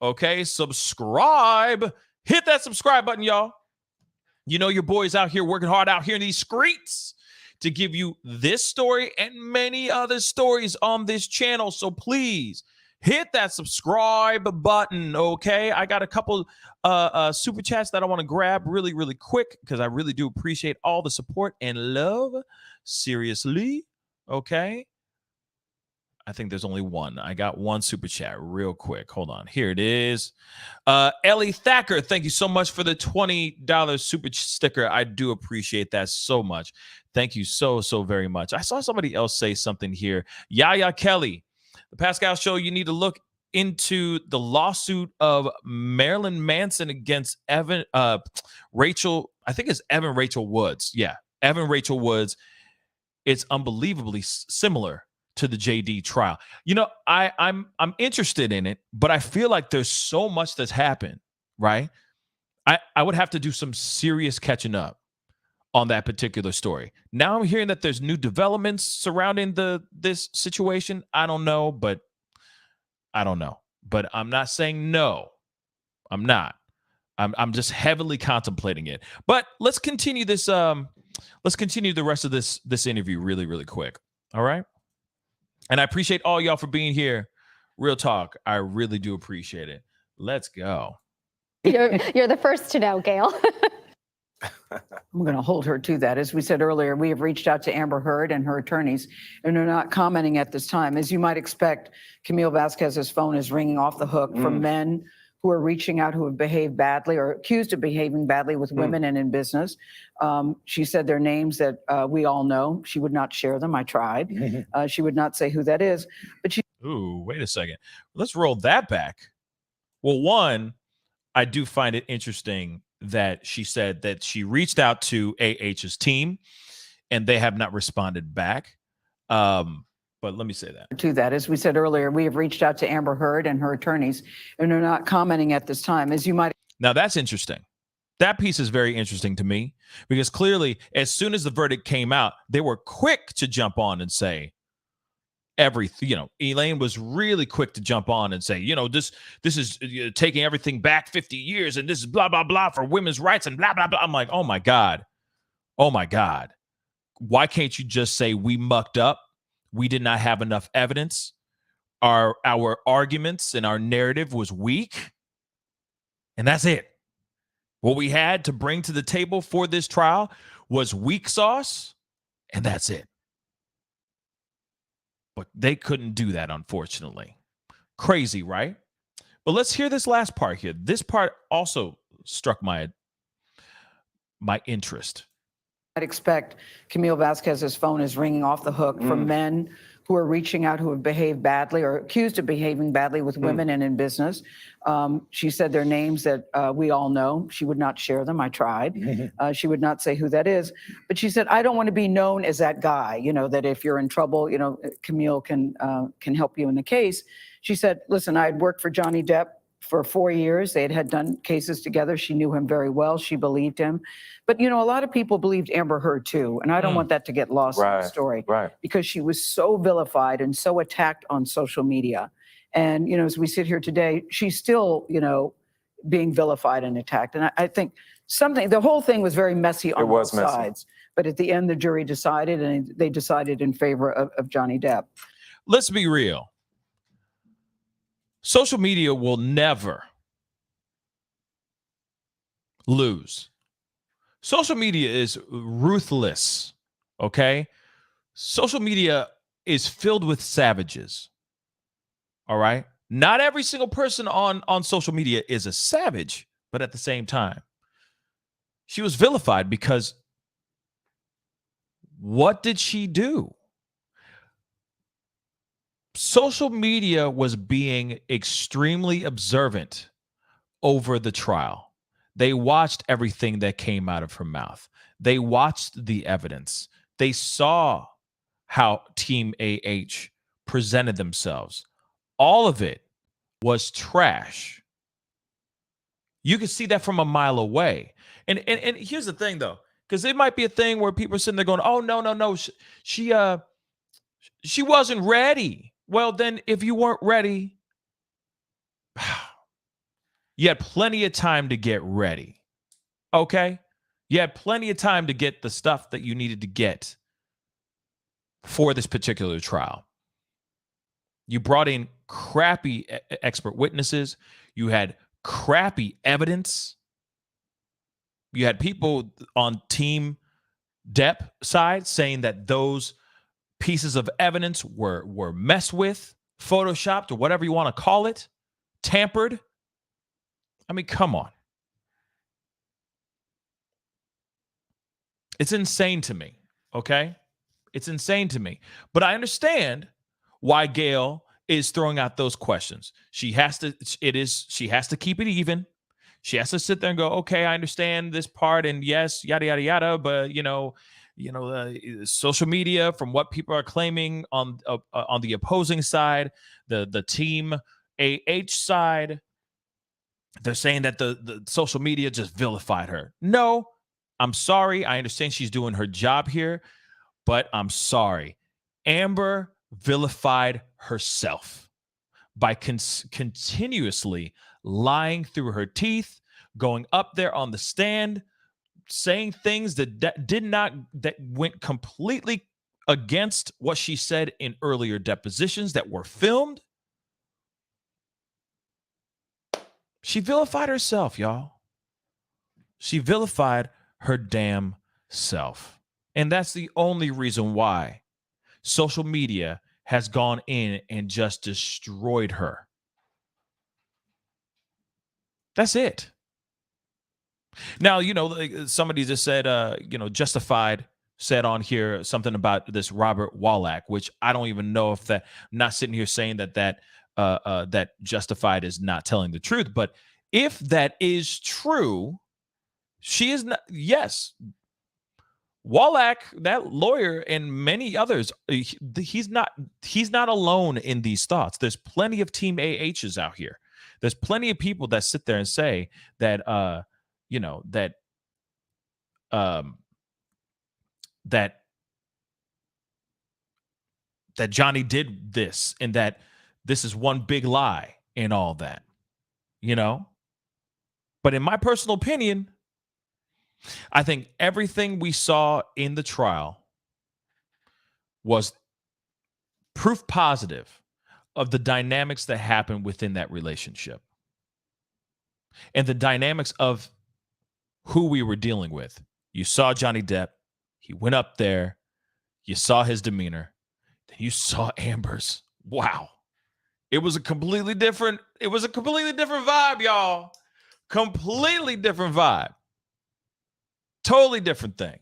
Okay, subscribe. Hit that subscribe button, y'all. Your boy's out here working hard out here in these streets to give you this story and many other stories on this channel. So please hit that subscribe button, okay? I got a couple super chats that I want to grab really, really quick because I really do appreciate all the support and love. Seriously, okay? I think there's only one. I got one super chat real quick. Hold on. Here it is. Ellie Thacker, thank you so much for the $20 super sticker. I do appreciate that so much. Thank you so very much. I saw somebody else say something here. Yaya Kelly, the Pascal Show, you need to look into the lawsuit of Marilyn Manson against Rachel. I think it's Evan Rachel Woods. Yeah, Evan Rachel Woods. It's unbelievably similar to the JD trial. I'm interested in it, but I feel like there's so much that's happened, right? I would have to do some serious catching up on that particular story. Now I'm hearing that there's new developments surrounding this situation. I don't know, but I'm not saying no. I'm not. I'm just heavily contemplating it. But let's continue this. Let's continue the rest of this interview really, really quick. All right. And I appreciate all y'all for being here. Real talk. I really do appreciate it. Let's go. You're the first to know, Gayle. I'm going to hold her to that. As we said earlier, we have reached out to Amber Heard and her attorneys and are not commenting at this time. As you might expect, Camille Vasquez's phone is ringing off the hook from men who are reaching out, who have behaved badly or accused of behaving badly with women and in business. She said their names that we all know. She would not share them. I tried. She would not say who that is. But she. Ooh, wait a second. Let's roll that back. Well, one, I do find it interesting that she said that she reached out to AH's team and they have not responded back. But let me say that. To that, as we said earlier, we have reached out to Amber Heard and her attorneys and are not commenting at this time. As you might. Now that's interesting. That piece is very interesting to me because clearly as soon as the verdict came out, they were quick to jump on and say everything. Elaine was really quick to jump on and say, this is taking everything back 50 years and this is blah, blah, blah for women's rights and blah, blah, blah. I'm like, oh my God. Why can't you just say we mucked up? We did not have enough evidence. Our arguments and our narrative was weak. And that's it. What we had to bring to the table for this trial was weak sauce, and that's it. But they couldn't do that, unfortunately. Crazy, right? But let's hear this last part here. This part also struck my interest. I'd expect Camille Vasquez's phone is ringing off the hook from men who who are reaching out who have behaved badly or accused of behaving badly with women and in business. She said their names that we all know. She would not share them. I tried. She would not say who that is. But she said, I don't want to be known as that guy, you know, that if you're in trouble, you know, Camille can help you in the case. She said, listen, I had worked for Johnny Depp for 4 years. They had done cases together. She knew him very well. She believed him. But, you know, a lot of people believed Amber Heard, too. And I don't want that to get lost in the story. Because she was so vilified and so attacked on social media. And, you know, as we sit here today, she's still, you know, being vilified and attacked. And I think the whole thing was very messy on both sides. But at the end, the jury decided, and they decided in favor of Johnny Depp. Let's be real. Social media will never lose. Social media is ruthless, okay? Social media is filled with savages, all right? Not every single person on social media is a savage, but at the same time, she was vilified because what did she do? Social media was being extremely observant over the trial. They watched everything that came out of her mouth. They watched the evidence. They saw how Team AH presented themselves. All of it was trash. You could see that from a mile away. And here's the thing, though, because it might be a thing where people are sitting there going, oh, no, she wasn't ready. Well, then if you weren't ready, you had plenty of time to get ready. Okay? You had plenty of time to get the stuff that you needed to get for this particular trial. You brought in crappy expert witnesses. You had crappy evidence. You had people on Team Depp side saying that those pieces of evidence were messed with, photoshopped, or whatever you want to call it, tampered. I mean, come on. It's insane to me, okay? It's insane to me. But I understand why Gayle is throwing out those questions. She has to keep it even. She has to sit there and go, okay, I understand this part, and yes, yada, yada, yada, but, social media, from what people are claiming on the opposing side, the Team AH side, they're saying that the social media just vilified her. No, I'm sorry. I understand she's doing her job here, but I'm sorry. Amber vilified herself by continuously lying through her teeth, going up there on the stand, saying things that went completely against what she said in earlier depositions that were filmed. She vilified herself, y'all. She vilified her damn self. And that's the only reason why social media has gone in and just destroyed her. That's it. Now, somebody just said, Justified said on here something about this Robert Wallach, which I don't even know if that, I'm not sitting here saying that Justified is not telling the truth. But if that is true, she is not, yes, Wallach, that lawyer, and many others, he's not alone in these thoughts. There's plenty of Team AHs out here. There's plenty of people that sit there and say that, that Johnny did this and that this is one big lie and all that, But in my personal opinion, I think everything we saw in the trial was proof positive of the dynamics that happened within that relationship and the dynamics of who we were dealing with. You saw Johnny Depp. He went up there. You saw his demeanor. Then you saw Amber's. Wow. It was a completely different vibe, y'all. Completely different vibe. Totally different thing.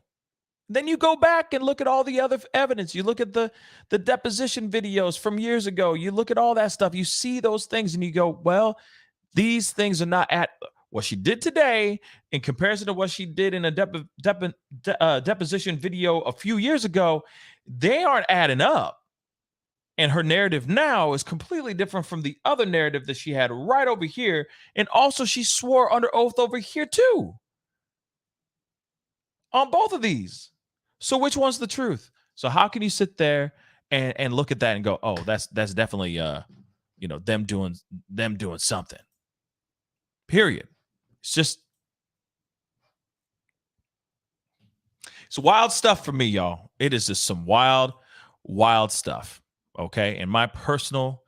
Then you go back and look at all the other evidence. You look at the deposition videos from years ago. You look at all that stuff. You see those things and you go, well, these things are not at what she did today in comparison to what she did in a deposition video a few years ago. They aren't adding up. And her narrative now is completely different from the other narrative that she had right over here. And also she swore under oath over here too. On both of these. So which one's the truth? So how can you sit there and look at that and go, oh, that's definitely them doing something. Period. It's wild stuff for me, y'all. It is just some wild stuff. Okay. In my personal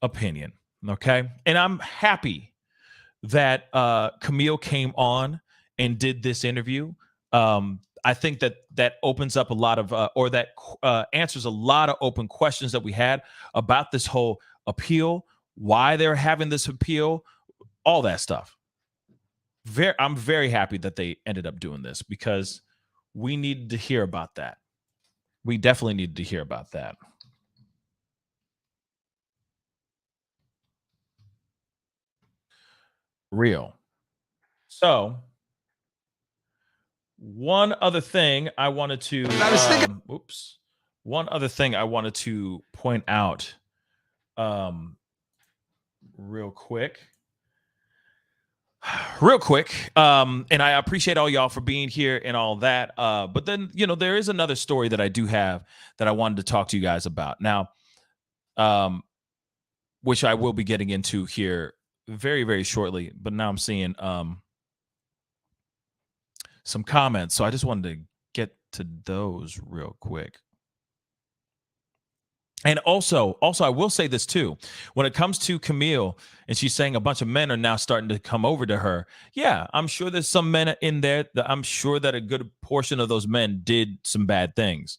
opinion. Okay. And I'm happy that Camille came on and did this interview. I think that opens up a lot of, or that answers a lot of open questions that we had about this whole appeal, why they're having this appeal, all that stuff. I'm very happy that they ended up doing this because we needed to hear about that. We definitely needed to hear about that. Real. So, one other thing I wanted to one other thing I wanted to point out real quick. And I appreciate all y'all for being here and all that. But then, there is another story that I do have that I wanted to talk to you guys about now, which I will be getting into here very, very shortly. But now I'm seeing some comments. So I just wanted to get to those real quick. And also, I will say this too. When it comes to Camille, and she's saying a bunch of men are now starting to come over to her. Yeah, I'm sure there's some men in there that I'm sure that a good portion of those men did some bad things.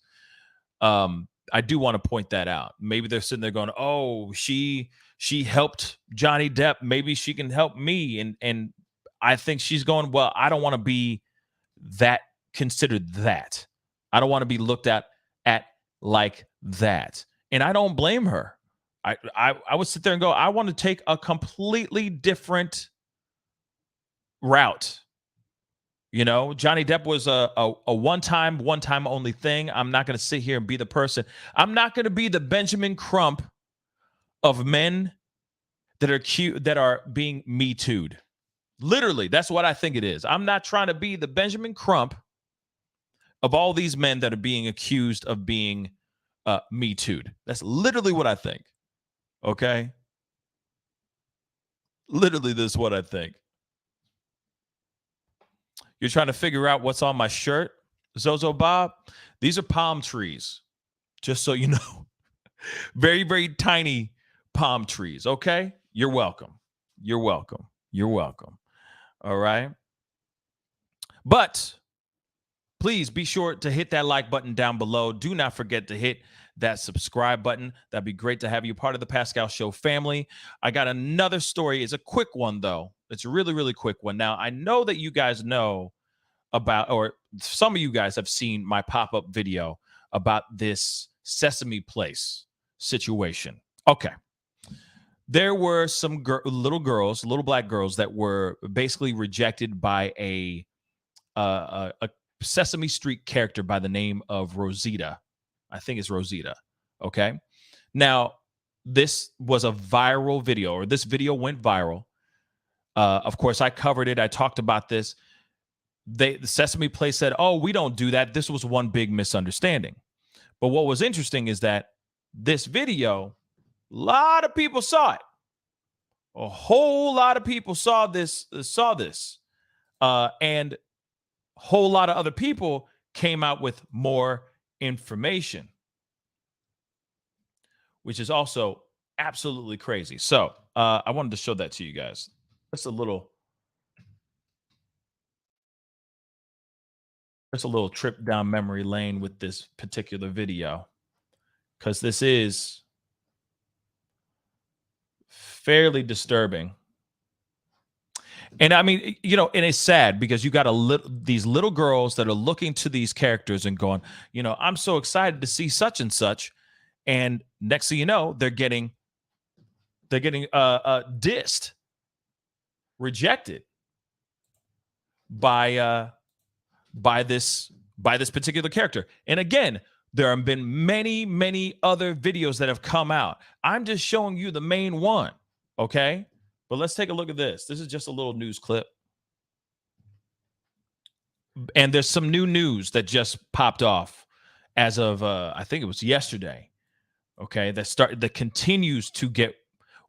I do want to point that out. Maybe they're sitting there going, "Oh, she helped Johnny Depp. Maybe she can help me." And I think she's going, "Well, I don't want to be considered that. I don't want to be looked at like that." And I don't blame her. I would sit there and go, I want to take a completely different route. Johnny Depp was a one-time only thing. I'm not going to sit here and be the person. I'm not going to be the Benjamin Crump of men that are cute, that are being Me Too'd. Literally, that's what I think it is. I'm not trying to be the Benjamin Crump of all these men that are being accused of being Me Too'd. That's literally what I think. Okay? Literally, this is what I think. You're trying to figure out what's on my shirt, Zozo Bob? These are palm trees, just so you know. Very, very tiny palm trees, okay? You're welcome. You're welcome. You're welcome. All right? But please be sure to hit that like button down below. Do not forget to hit that subscribe button. That'd be great to have you part of the Pascal Show family. I got another story. It's a quick one, though. It's a really, really quick one. Now, I know that you guys know about, or some of you guys have seen my pop-up video about this Sesame Place situation. Okay. There were some little black girls that were basically rejected by a Sesame Street character by the name of Rosita. I think it's Rosita. Okay. Now, this was a viral video, or this video went viral. Of course, I covered it. I talked about this. The Sesame Place said, "Oh, we don't do that. This was one big misunderstanding." But what was interesting is that this video, a lot of people saw it. A whole lot of people saw this, and a whole lot of other people came out with more information, which is also absolutely crazy. So I wanted to show that to you guys. Just a little trip down memory lane with this particular video, because this is fairly disturbing. And I mean, you know, and it's sad because you got these little girls that are looking to these characters and going, you know, I'm so excited to see such and such. And next thing you know, they're getting dissed, rejected by this particular character. And again, there have been many other videos that have come out. I'm just showing you the main one, okay? But let's take a look at this. This is just a little news clip. And there's some new news that just popped off as of I think it was yesterday. Okay, that continues to get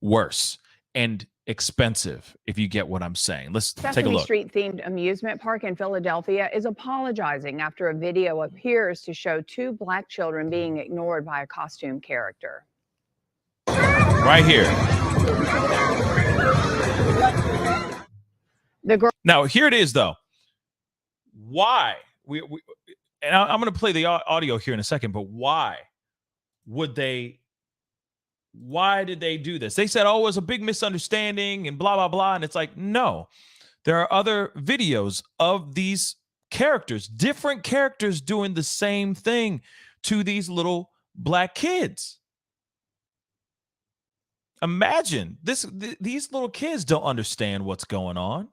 worse and expensive, if you get what I'm saying. Let's take a Sesame look. Street themed amusement park in Philadelphia is apologizing after a video appears to show 2 Black children being ignored by a costume character. Right here. Now, here it is, though. Why? And I'm going to play the audio here in a second, but why did they do this? They said, oh, it was a big misunderstanding and blah, blah, blah. And it's like, no, there are other videos of these characters, different characters doing the same thing to these little Black kids. Imagine these little kids don't understand what's going on.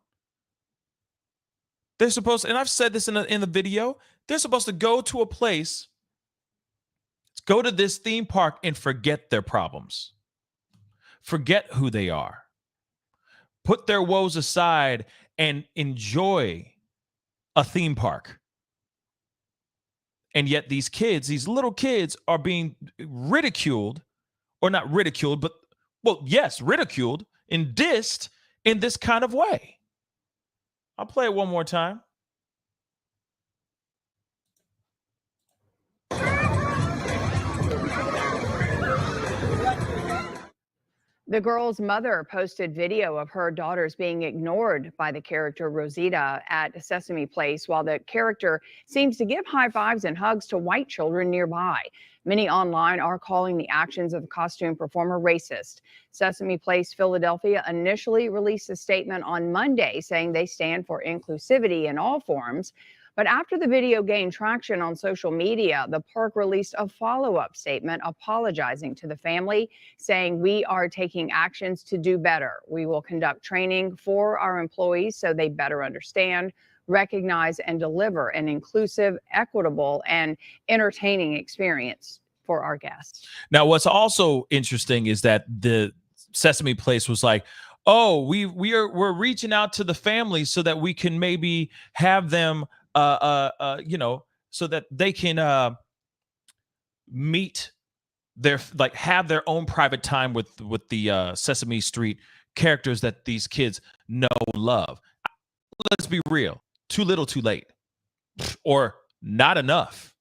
They're supposed to, and I've said this in the video, they're supposed to go to a place, go to this theme park and forget their problems. Forget who they are. Put their woes aside and enjoy a theme park. And yet these kids, these little kids are being ridiculed, or not ridiculed, but, well, yes, ridiculed and dissed in this kind of way. I'll play it one more time. The girl's mother posted video of her daughters being ignored by the character Rosita at Sesame Place, while the character seems to give high fives and hugs to white children nearby. Many online are calling the actions of the costume performer racist. Sesame Place Philadelphia initially released a statement on Monday saying they stand for inclusivity in all forms. But after the video gained traction on social media, the park released a follow-up statement apologizing to the family, saying, we are taking actions to do better. We will conduct training for our employees so they better understand, recognize, and deliver an inclusive, equitable, and entertaining experience for our guests. Now, what's also interesting is that the Sesame Place was like, oh, we're reaching out to the families so that we can maybe have them you know, so that they can meet their, like, have their own private time with the Sesame Street characters that these kids know and love. Let's be real. Too little, too late. Or not enough.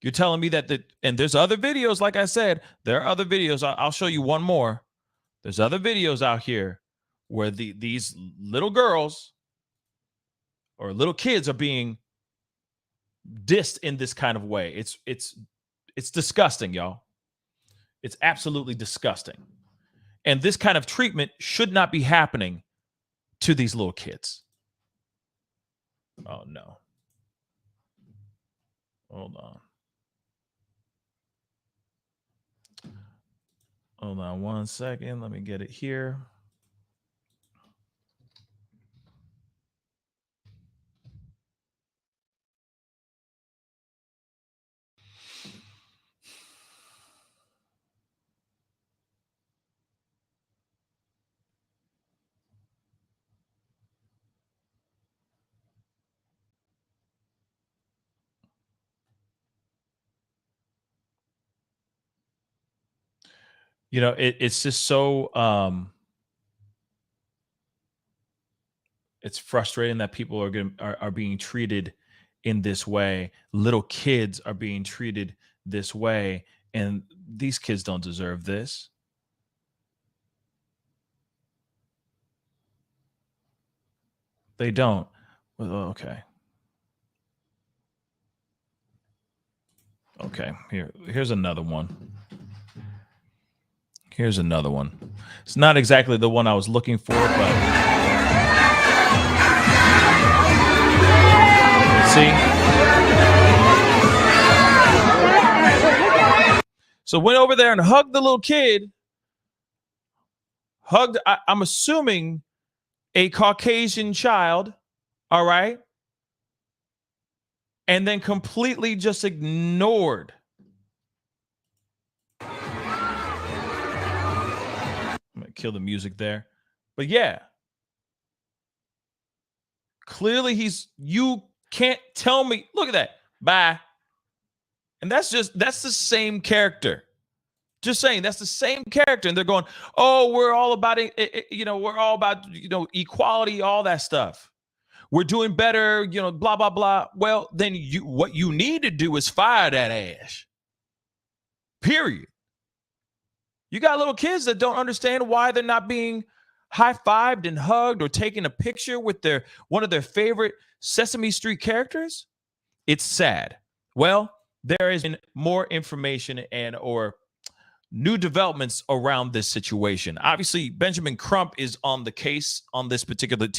You're telling me that and there's other videos, like I said, there are other videos. I'll show you one more. There's other videos out here where these little girls or little kids are being dissed in this kind of way. It's disgusting, y'all. It's absolutely disgusting. And this kind of treatment should not be happening to these little kids. Oh, no. Hold on. Hold on one second. Let me get it here. You know, it's just so it's frustrating that people are being treated in this way. Little kids are being treated this way, and these kids don't deserve this. They don't. Well, okay. Okay, here's another one. Here's another one. It's not exactly the one I was looking for, but See? So went over there and hugged the little kid. Hugged, I'm assuming, a Caucasian child. All right. And then completely just ignored. I'm going to kill the music there. But yeah. Clearly you can't tell me. Look at that. Bye. And that's the same character. Just saying, that's the same character. And they're going, oh, we're all about it. We're all about, equality, all that stuff. We're doing better, blah, blah, blah. Well, then what you need to do is fire that ass. Period. You got little kids that don't understand why they're not being high-fived and hugged or taking a picture with one of their favorite Sesame Street characters. It's sad. Well, there is more information or new developments around this situation. Obviously, Benjamin Crump is on the case on this particular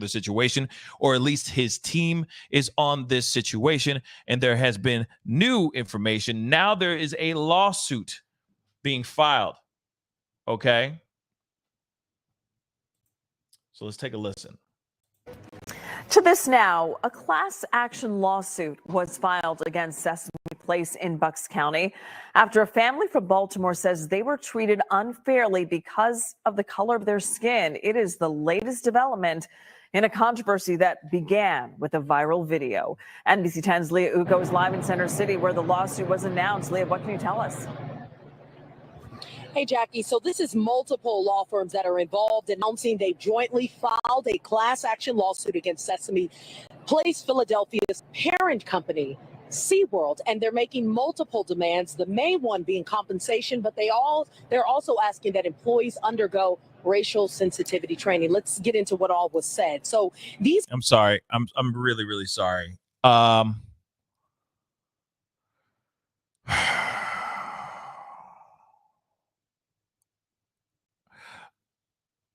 situation, or at least his team is on this situation, and there has been new information. Now there is a lawsuit being filed. Okay? So let's take a listen. To this now, a class action lawsuit was filed against Sesame Place in Bucks County after a family from Baltimore says they were treated unfairly because of the color of their skin. It is the latest development in a controversy that began with a viral video. NBC 10's Leah Ugo is live in Center City where the lawsuit was announced. Leah, what can you tell us? Hey, Jackie. So this is multiple law firms that are involved in announcing they jointly filed a class action lawsuit against Sesame Place, Philadelphia's parent company, SeaWorld, and they're making multiple demands, the main one being compensation, but they're also asking that employees undergo racial sensitivity training. Let's get into what all was said. So these I'm sorry. I'm really, really sorry.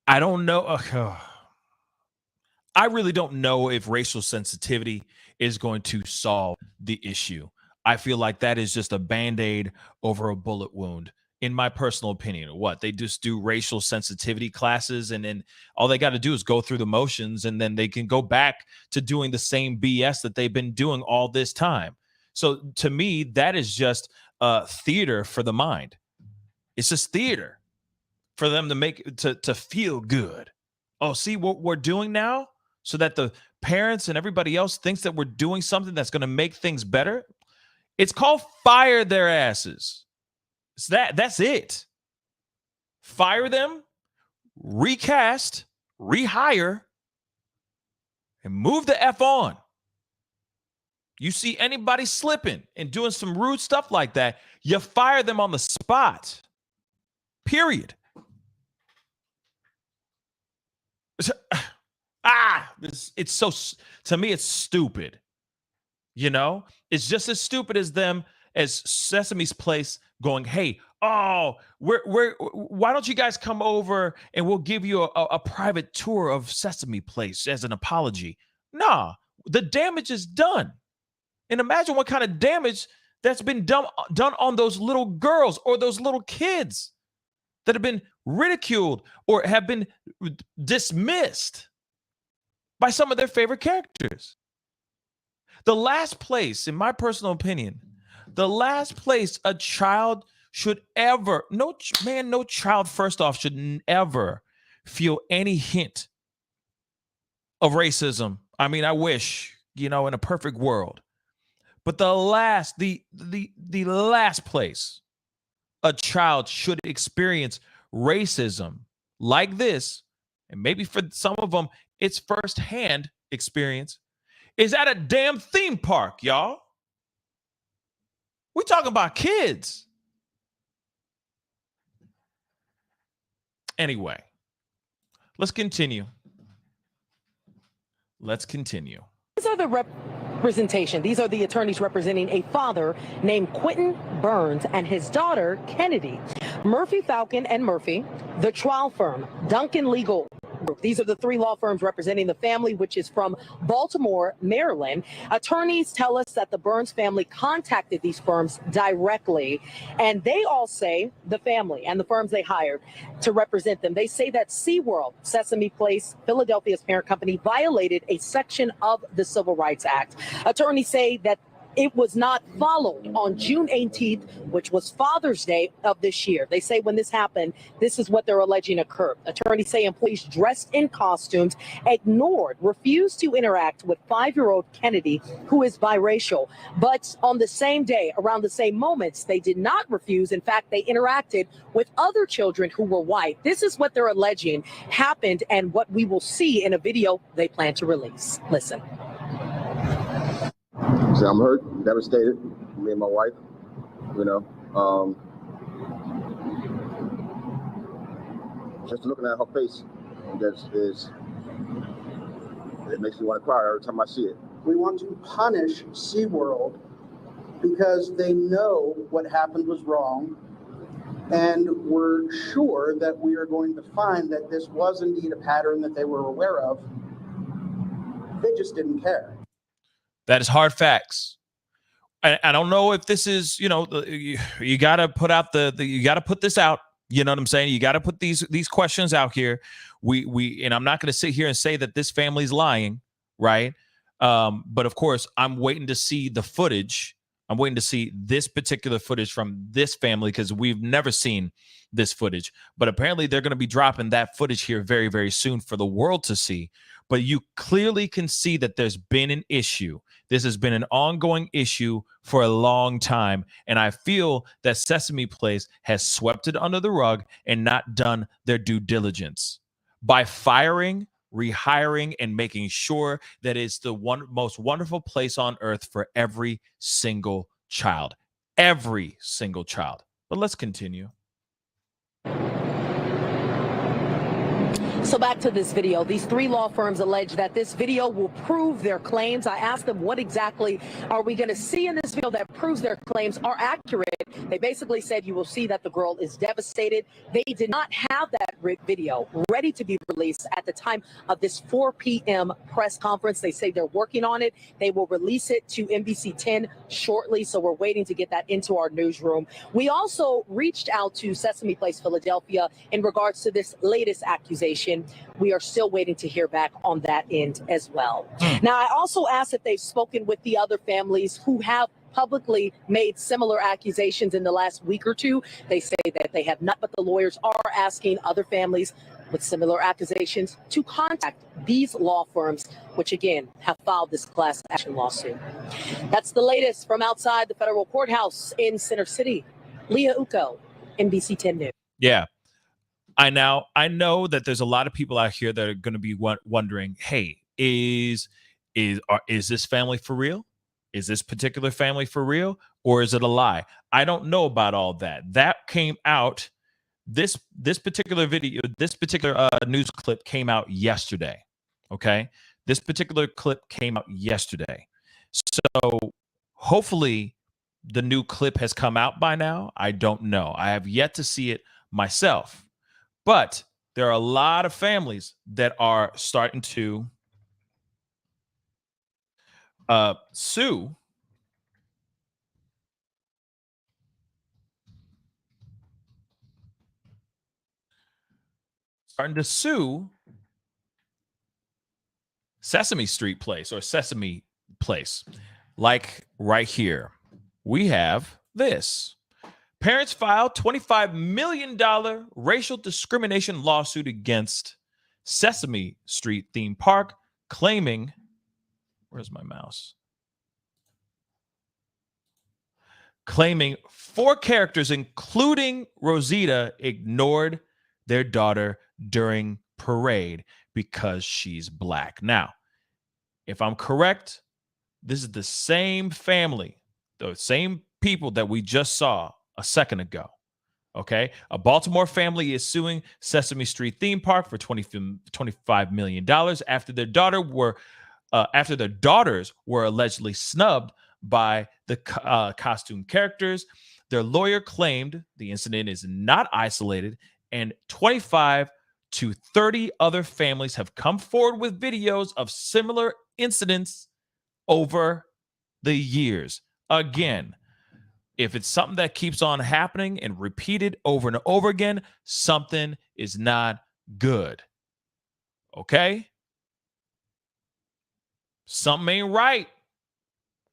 I don't know. I really don't know if racial sensitivity is going to solve the issue. I feel like that is just a Band-Aid over a bullet wound, in my personal opinion. What, they just do racial sensitivity classes, and then all they got to do is go through the motions, and then they can go back to doing the same BS that they've been doing all this time. So to me, that is just theater for the mind. It's just theater for them to feel good. Oh, see what we're doing now, so that the parents and everybody else thinks that we're doing something that's going to make things better. It's called fire their asses. That's it. Fire them, recast, rehire, and move the F on. You see anybody slipping and doing some rude stuff like that, you fire them on the spot. Period. It's so, to me, it's stupid. It's just as stupid as Sesame's Place going, hey, why don't you guys come over and we'll give you a private tour of Sesame Place as an apology? Nah, the damage is done. And imagine what kind of damage that's been done on those little girls or those little kids that have been ridiculed or have been dismissed by some of their favorite characters. The last place, in my personal opinion, the last place a child should ever, no child, first off, should ever feel any hint of racism. I mean, I wish, in a perfect world. But the last place a child should experience racism like this, and maybe for some of them, it's firsthand experience, is at a damn theme park, y'all. We're talking about kids. Anyway, let's continue. These are the representation. These are the attorneys representing a father named Quentin Burns and his daughter, Kennedy. Murphy, Falcon, and Murphy, the trial firm, Duncan Legal, Group. These are the three law firms representing the family, which is from Baltimore, Maryland. Attorneys tell us that the Burns family contacted these firms directly, and they all say, the family and the firms they hired to represent them, they say that SeaWorld, Sesame Place, Philadelphia's parent company, violated a section of the Civil Rights Act. Attorneys say that it was not followed on June 18th, which was Father's Day of this year. They say when this happened, this is what they're alleging occurred. Attorneys say employees dressed in costumes refused to interact with 5-year-old Kennedy, who is biracial. But on the same day, around the same moments, they did not refuse. In fact, they interacted with other children who were white. This is what they're alleging happened and what we will see in a video they plan to release. Listen. So I'm hurt, devastated, me and my wife, just looking at her face, it makes me want to cry every time I see it. We want to punish SeaWorld because they know what happened was wrong, and we're sure that we are going to find that this was indeed a pattern that they were aware of. They just didn't care. That is hard facts. I don't know if this is, you got to put out you got to put this out. You know what I'm saying? You got to put these questions out here. And I'm not going to sit here and say that this family's lying, right? But of course, I'm waiting to see the footage. I'm waiting to see this particular footage from this family because we've never seen this footage. But apparently, they're going to be dropping that footage here very, very soon for the world to see. But you clearly can see that there's been an issue. This has been an ongoing issue for a long time. And I feel that Sesame Place has swept it under the rug and not done their due diligence by firing, rehiring, and making sure that it's the most wonderful place on earth for every single child. Every single child. But let's continue. So back to this video. These three law firms allege that this video will prove their claims. I asked them, what exactly are we going to see in this video that proves their claims are accurate? They basically said you will see that the girl is devastated. They did not have that video ready to be released at the time of this 4 p.m. press conference. They say they're working on it. They will release it to NBC 10 shortly. So we're waiting to get that into our newsroom. We also reached out to Sesame Place Philadelphia in regards to this latest accusation. We are still waiting to hear back on that end as well. Now, I also asked if they've spoken with the other families who have publicly made similar accusations in the last week or two. They say that they have not, but the lawyers are asking other families with similar accusations to contact these law firms, which again have filed this class action lawsuit. That's the latest from outside the federal courthouse in Center City. Leah Uko, NBC 10 News. Yeah. I know that there's a lot of people out here that are going to be wondering, hey, is this family for real? Is this particular family for real? Or is it a lie? I don't know about all that. That came out, this particular video, this particular news clip came out yesterday. Okay? This particular clip came out yesterday. So hopefully the new clip has come out by now. I don't know. I have yet to see it myself. But there are a lot of families that are starting to sue Sesame Street Place or Sesame Place. Like right here, we have this. Parents filed $25 million racial discrimination lawsuit against Sesame Street theme park, claiming, where's my mouse? Claiming 4 characters, including Rosita, ignored their daughter during parade because she's black. Now, if I'm correct, this is the same family, the same people that we just saw a second ago. Okay. A Baltimore family is suing Sesame Street theme park for $25 million after their daughters were allegedly snubbed by the costume characters. Their lawyer claimed the incident is not isolated and 25 to 30 other families have come forward with videos of similar incidents over the years. Again, if it's something that keeps on happening and repeated over and over again, something is not good. Okay? Something ain't right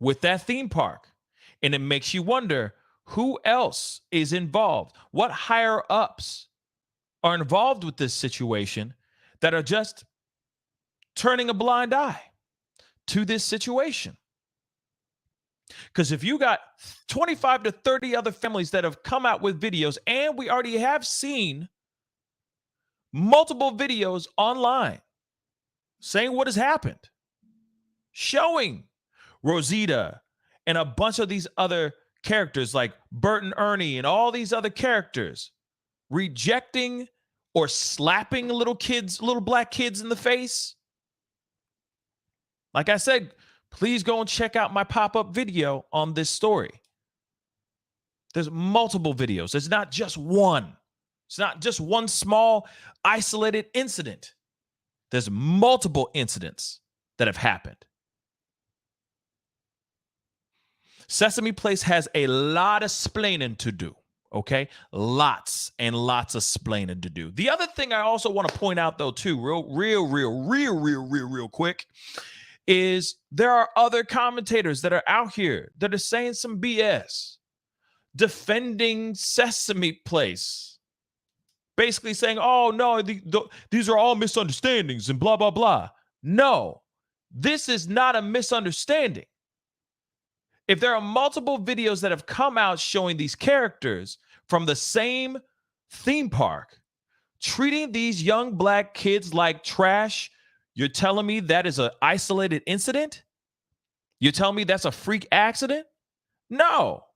with that theme park. And it makes you wonder who else is involved. What higher ups are involved with this situation that are just turning a blind eye to this situation? Because if you got 25 to 30 other families that have come out with videos, and we already have seen multiple videos online saying what has happened, showing Rosita and a bunch of these other characters like Bert and Ernie and all these other characters rejecting or slapping little black kids in the face. Like I said, please go and check out my pop-up video on this story. There's multiple videos. It's not just one. It's not just one small isolated incident. There's multiple incidents that have happened. Sesame Place has a lot of splaining to do, okay? Lots and lots of splaining to do. The other thing I also want to point out, though, too, real quick, is there are other commentators that are out here that are saying some BS, defending Sesame Place, basically saying, oh, no, these are all misunderstandings and blah, blah, blah. No, this is not a misunderstanding. If there are multiple videos that have come out showing these characters from the same theme park treating these young black kids like trash, you're telling me that is an isolated incident? You're telling me that's a freak accident? No.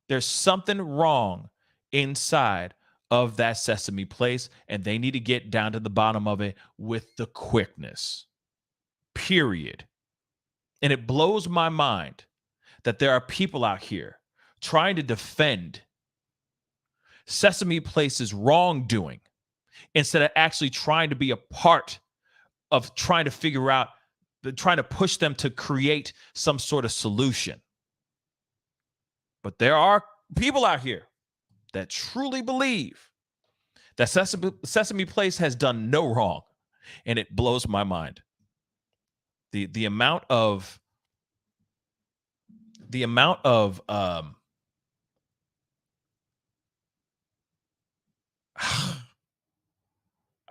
There's something wrong inside of that Sesame Place, and they need to get down to the bottom of it with the quickness. Period. And it blows my mind that there are people out here trying to defend Sesame Place's wrongdoing instead of actually trying to be a part of trying to figure out, trying to push them to create some sort of solution. But there are people out here that truly believe that Sesame Place has done no wrong, and it blows my mind. The amount of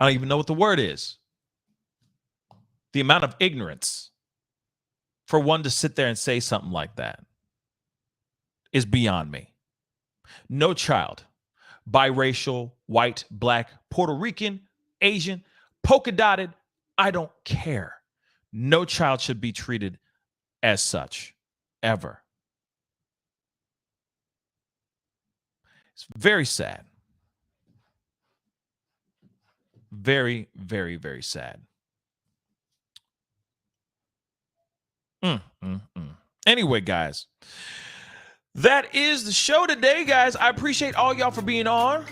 I don't even know what the word is. The amount of ignorance for one to sit there and say something like that is beyond me. No child, biracial, white, black, Puerto Rican, Asian, polka dotted, I don't care. No child should be treated as such, ever. It's very sad. Very, very, very sad. Anyway, guys, that is the show today, guys. I appreciate all y'all for being on.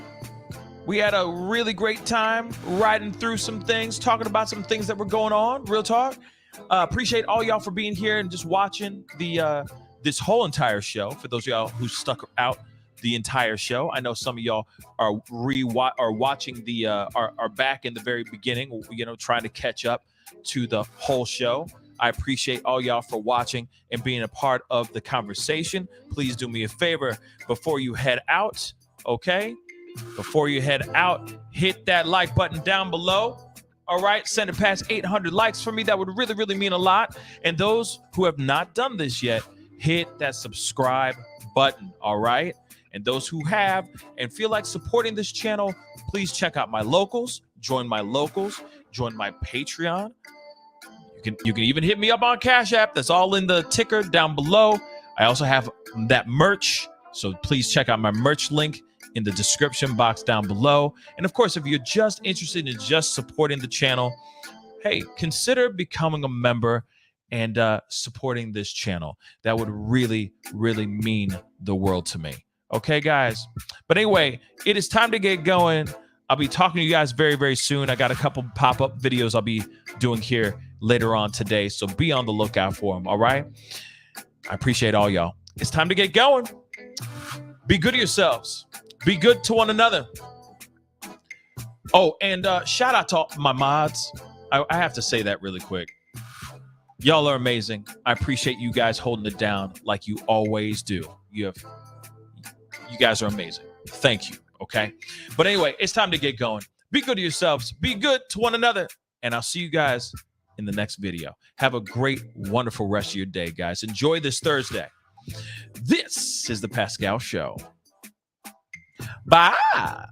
We had a really great time riding through some things, talking about some things that were going on. Real talk. Appreciate all y'all for being here and just watching the this whole entire show. For those of y'all who stuck out the entire show, I know some of y'all are watching the are back in the very beginning. Trying to catch up to the whole show. I appreciate all y'all for watching and being a part of the conversation. Please do me a favor before you head out, okay? Before you head out, hit that like button down below. All right, send it past 800 likes for me. That would really, really mean a lot. And those who have not done this yet, hit that subscribe button, all right? And those who have and feel like supporting this channel, please check out my locals, join my Patreon. You can even hit me up on CashApp. That's all in the ticker down below. I also have that merch, so please check out my merch link in the description box down below. And of course, if you're just interested in just supporting the channel, hey, consider becoming a member and supporting this channel. That would really, really mean the world to me. Okay, guys. But anyway, it is time to get going. I'll be talking to you guys very, very soon. I got a couple pop-up videos I'll be doing here later on today, so be on the lookout for them, all right? I appreciate all y'all. It's time to get going. Be good to yourselves. Be good to one another. Oh, and shout out to my mods. I have to say that really quick. Y'all are amazing. I appreciate you guys holding it down like you always do. You guys are amazing. Thank you. Okay. But anyway, it's time to get going. Be good to yourselves. Be good to one another. And I'll see you guys in the next video. Have a great, wonderful rest of your day, guys. Enjoy this Thursday. This is the Pascal Show. Bye.